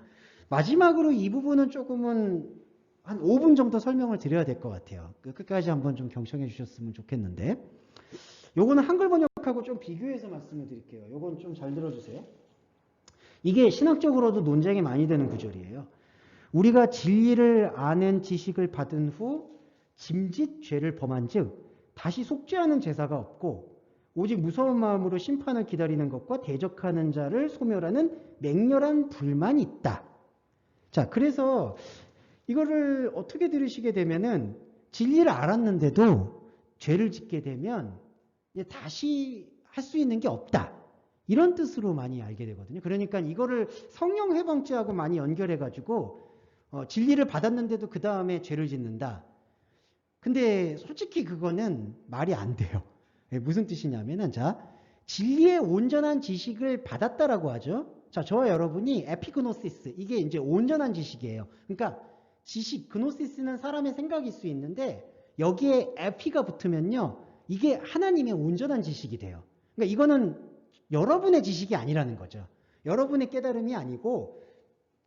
마지막으로 이 부분은 조금은 한 5분 정도 설명을 드려야 될 것 같아요. 끝까지 한번 좀 경청해 주셨으면 좋겠는데, 요거는 한글 번역하고 좀 비교해서 말씀을 드릴게요. 요건 좀 잘 들어주세요. 이게 신학적으로도 논쟁이 많이 되는 구절이에요. 우리가 진리를 아는 지식을 받은 후 짐짓 죄를 범한 즉 다시 속죄하는 제사가 없고 오직 무서운 마음으로 심판을 기다리는 것과 대적하는 자를 소멸하는 맹렬한 불만이 있다. 자, 그래서 이거를 어떻게 들으시게 되면은 진리를 알았는데도 죄를 짓게 되면 이제 다시 할 수 있는 게 없다. 이런 뜻으로 많이 알게 되거든요. 그러니까 이거를 성령 회방죄하고 많이 연결해가지고 진리를 받았는데도 그 다음에 죄를 짓는다. 근데 솔직히 그거는 말이 안 돼요. 무슨 뜻이냐면은 자, 진리의 온전한 지식을 받았다라고 하죠. 자, 저와 여러분이 에피그노시스, 이게 이제 온전한 지식이에요. 그러니까 지식, 그노시스는 사람의 생각일 수 있는데 여기에 에피가 붙으면요, 이게 하나님의 온전한 지식이 돼요. 그러니까 이거는 여러분의 지식이 아니라는 거죠. 여러분의 깨달음이 아니고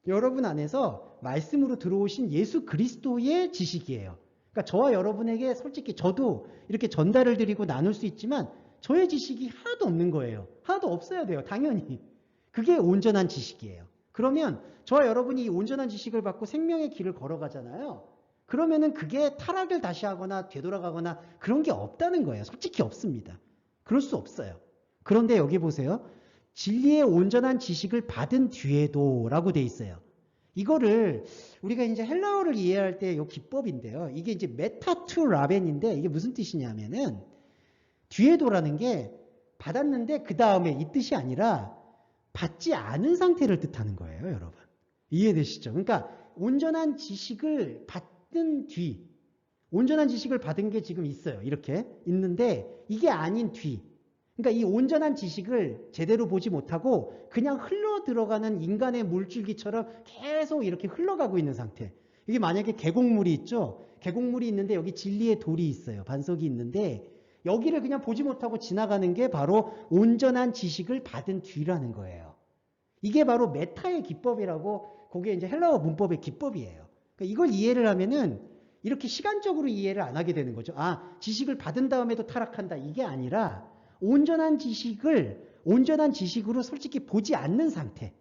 여러분 안에서 말씀으로 들어오신 예수 그리스도의 지식이에요. 그러니까 저와 여러분에게 솔직히 저도 이렇게 전달을 드리고 나눌 수 있지만 저의 지식이 하나도 없는 거예요. 하나도 없어야 돼요. 당연히. 그게 온전한 지식이에요. 그러면 저와 여러분이 이 온전한 지식을 받고 생명의 길을 걸어가잖아요. 그러면은 그게 타락을 다시 하거나 되돌아가거나 그런 게 없다는 거예요. 솔직히 없습니다. 그럴 수 없어요. 그런데 여기 보세요. 진리의 온전한 지식을 받은 뒤에도 라고 돼 있어요. 이거를 우리가 이제 헬라어를 이해할 때 이 기법인데요. 이게 이제 메타투 라벤인데 이게 무슨 뜻이냐면은 뒤에도라는 게 받았는데 그 다음에 이 뜻이 아니라 받지 않은 상태를 뜻하는 거예요, 여러분. 이해되시죠? 그러니까 온전한 지식을 받은 뒤, 온전한 지식을 받은 게 지금 있어요. 이렇게 있는데 이게 아닌 뒤. 그러니까 이 온전한 지식을 제대로 보지 못하고 그냥 흘러 들어가는 인간의 물줄기처럼 계속 이렇게 흘러가고 있는 상태. 이게 만약에 계곡물이 있죠? 계곡물이 있는데 여기 진리의 돌이 있어요. 반석이 있는데 여기를 그냥 보지 못하고 지나가는 게 바로 온전한 지식을 받은 뒤라는 거예요. 이게 바로 메타의 기법이라고, 그게 이제 헬라어 문법의 기법이에요. 그러니까 이걸 이해를 하면은 이렇게 시간적으로 이해를 안 하게 되는 거죠. 아, 지식을 받은 다음에도 타락한다. 이게 아니라 온전한 지식을 온전한 지식으로 솔직히 보지 않는 상태.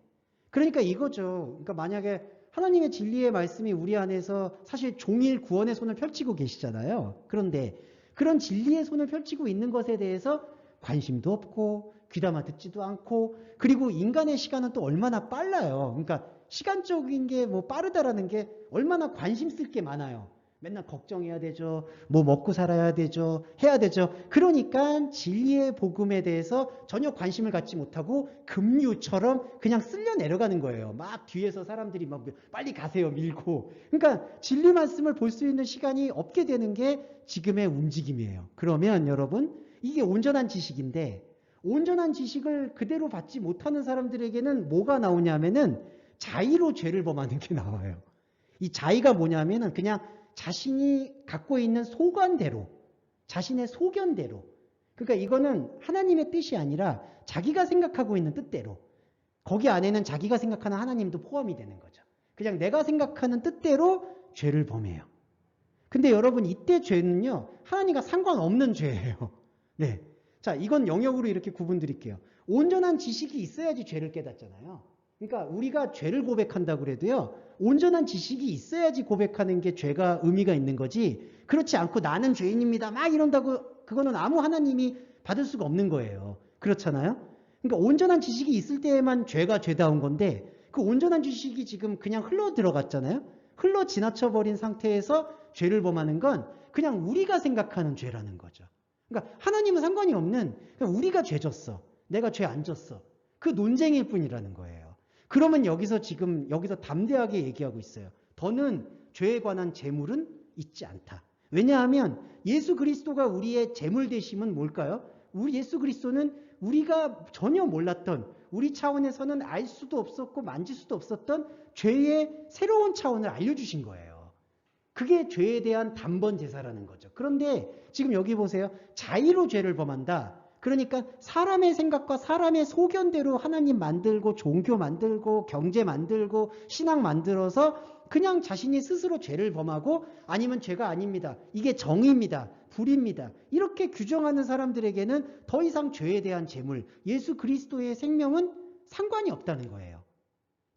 그러니까 이거죠. 그러니까 만약에 하나님의 진리의 말씀이 우리 안에서 사실 종일 구원의 손을 펼치고 계시잖아요. 그런데 그런 진리의 손을 펼치고 있는 것에 대해서 관심도 없고 귀담아 듣지도 않고, 그리고 인간의 시간은 또 얼마나 빨라요. 그러니까 시간적인 게 뭐 빠르다라는 게 얼마나 관심 쓸 게 많아요. 맨날 걱정해야 되죠. 뭐 먹고 살아야 되죠. 해야 되죠. 그러니까 진리의 복음에 대해서 전혀 관심을 갖지 못하고 급류처럼 그냥 쓸려 내려가는 거예요. 막 뒤에서 사람들이 막 빨리 가세요 밀고. 그러니까 진리 말씀을 볼 수 있는 시간이 없게 되는 게 지금의 움직임이에요. 그러면 여러분, 이게 온전한 지식인데 온전한 지식을 그대로 받지 못하는 사람들에게는 뭐가 나오냐면은 자의로 죄를 범하는 게 나와요. 이 자의가 뭐냐면은 그냥 자신이 갖고 있는 소관대로, 자신의 소견대로. 그러니까 이거는 하나님의 뜻이 아니라 자기가 생각하고 있는 뜻대로. 거기 안에는 자기가 생각하는 하나님도 포함이 되는 거죠. 그냥 내가 생각하는 뜻대로 죄를 범해요. 근데 여러분, 이때 죄는요, 하나님과 상관없는 죄예요. 네. 자, 이건 영역으로 이렇게 구분드릴게요. 온전한 지식이 있어야지 죄를 깨닫잖아요. 그러니까 우리가 죄를 고백한다고 그래도요, 온전한 지식이 있어야지 고백하는 게 죄가 의미가 있는 거지, 그렇지 않고 나는 죄인입니다 막 이런다고 그거는 아무 하나님이 받을 수가 없는 거예요. 그렇잖아요? 그러니까 온전한 지식이 있을 때에만 죄가 죄다운 건데 그 온전한 지식이 지금 그냥 흘러 들어갔잖아요. 흘러 지나쳐버린 상태에서 죄를 범하는 건 그냥 우리가 생각하는 죄라는 거죠. 그러니까 하나님은 상관이 없는, 그냥 우리가 죄 졌어, 내가 죄 안 졌어, 그 논쟁일 뿐이라는 거예요. 그러면 여기서 담대하게 얘기하고 있어요. 더는 죄에 관한 재물은 있지 않다. 왜냐하면 예수 그리스도가 우리의 재물 되심은 뭘까요? 우리 예수 그리스도는 우리가 전혀 몰랐던, 우리 차원에서는 알 수도 없었고 만질 수도 없었던 죄의 새로운 차원을 알려주신 거예요. 그게 죄에 대한 단번 제사라는 거죠. 그런데 지금 여기 보세요. 자의로 죄를 범한다. 그러니까 사람의 생각과 사람의 소견대로 하나님 만들고 종교 만들고 경제 만들고 신앙 만들어서 그냥 자신이 스스로 죄를 범하고 아니면 죄가 아닙니다. 이게 정의입니다. 불입니다. 이렇게 규정하는 사람들에게는 더 이상 죄에 대한 재물, 예수 그리스도의 생명은 상관이 없다는 거예요.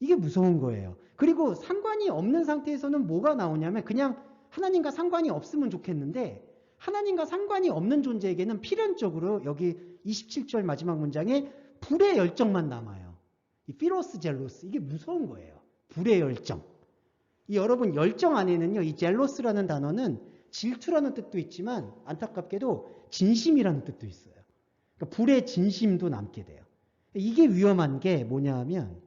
이게 무서운 거예요. 그리고 상관이 없는 상태에서는 뭐가 나오냐면 그냥 하나님과 상관이 없으면 좋겠는데 하나님과 상관이 없는 존재에게는 필연적으로 여기 27절 마지막 문장에 불의 열정만 남아요. 이 피로스 젤로스 이게 무서운 거예요. 불의 열정. 여러분 열정 안에는요. 이 젤로스라는 단어는 질투라는 뜻도 있지만 안타깝게도 진심이라는 뜻도 있어요. 그러니까 불의 진심도 남게 돼요. 이게 위험한 게 뭐냐 하면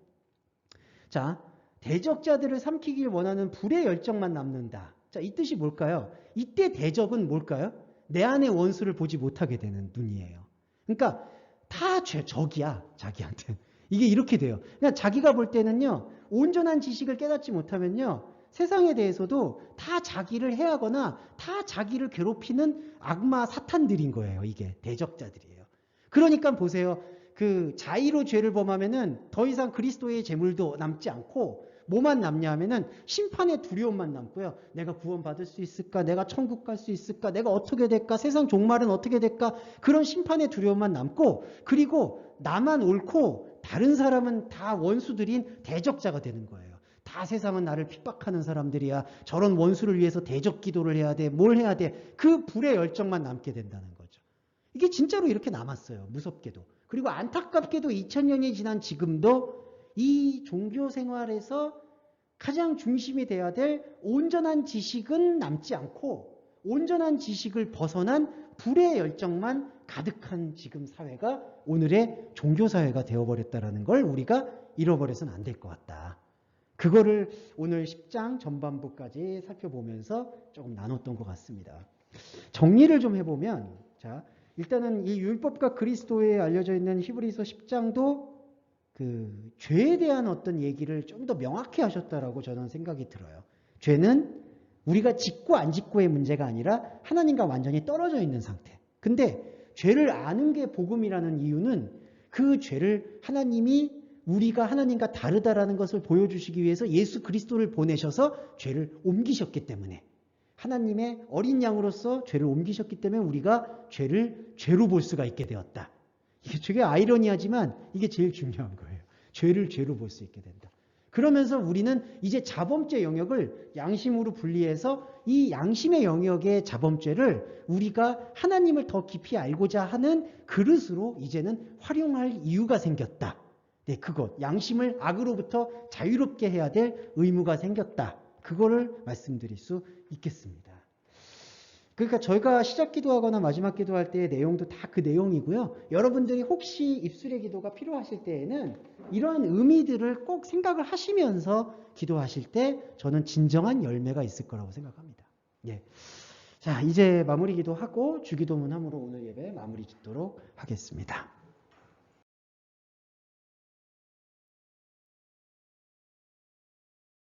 자, 대적자들을 삼키길 원하는 불의 열정만 남는다. 자, 이 뜻이 뭘까요? 이때 대적은 뭘까요? 내 안의 원수를 보지 못하게 되는 눈이에요. 그러니까 다 적이야, 자기한테. 이게 이렇게 돼요. 그냥 자기가 볼 때는요, 온전한 지식을 깨닫지 못하면요, 세상에 대해서도 다 자기를 해하거나 다 자기를 괴롭히는 악마 사탄들인 거예요. 이게 대적자들이에요. 그러니까 보세요. 그 자의로 죄를 범하면은 더 이상 그리스도의 재물도 남지 않고 뭐만 남냐 하면은 심판의 두려움만 남고요. 내가 구원받을 수 있을까? 내가 천국 갈 수 있을까? 내가 어떻게 될까? 세상 종말은 어떻게 될까? 그런 심판의 두려움만 남고 그리고 나만 옳고 다른 사람은 다 원수들인 대적자가 되는 거예요. 다 세상은 나를 핍박하는 사람들이야. 저런 원수를 위해서 대적 기도를 해야 돼. 뭘 해야 돼? 그 불의 열정만 남게 된다는 거죠. 이게 진짜로 이렇게 남았어요. 무섭게도. 그리고 안타깝게도 2000년이 지난 지금도 이 종교 생활에서 가장 중심이 돼야 될 온전한 지식은 남지 않고 온전한 지식을 벗어난 불의 열정만 가득한 지금 사회가 오늘의 종교사회가 되어버렸다는 걸 우리가 잃어버려서는 안 될 것 같다. 그거를 오늘 10장 전반부까지 살펴보면서 조금 나눴던 것 같습니다. 정리를 좀 해보면 자 일단은 이 율법과 그리스도에 알려져 있는 히브리서 10장도 그 죄에 대한 어떤 얘기를 좀 더 명확히 하셨다라고 저는 생각이 들어요. 죄는 우리가 짓고 안 짓고의 문제가 아니라 하나님과 완전히 떨어져 있는 상태. 근데 죄를 아는 게 복음이라는 이유는 그 죄를 하나님이 우리가 하나님과 다르다라는 것을 보여주시기 위해서 예수 그리스도를 보내셔서 죄를 옮기셨기 때문에 하나님의 어린 양으로서 죄를 옮기셨기 때문에 우리가 죄를 죄로 볼 수가 있게 되었다. 이게 되게 아이러니하지만 이게 제일 중요한 거예요. 죄를 죄로 볼 수 있게 된다. 그러면서 우리는 이제 자범죄 영역을 양심으로 분리해서 이 양심의 영역의 자범죄를 우리가 하나님을 더 깊이 알고자 하는 그릇으로 이제는 활용할 이유가 생겼다. 네, 그것 양심을 악으로부터 자유롭게 해야 될 의무가 생겼다. 그거를 말씀드릴 수 있겠습니다. 그러니까 저희가 시작 기도하거나 마지막 기도할 때의 내용도 다 그 내용이고요. 여러분들이 혹시 입술의 기도가 필요하실 때에는 이러한 의미들을 꼭 생각을 하시면서 기도하실 때 저는 진정한 열매가 있을 거라고 생각합니다. 예. 자, 이제 마무리 기도하고 주기도문함으로 오늘 예배 마무리 짓도록 하겠습니다.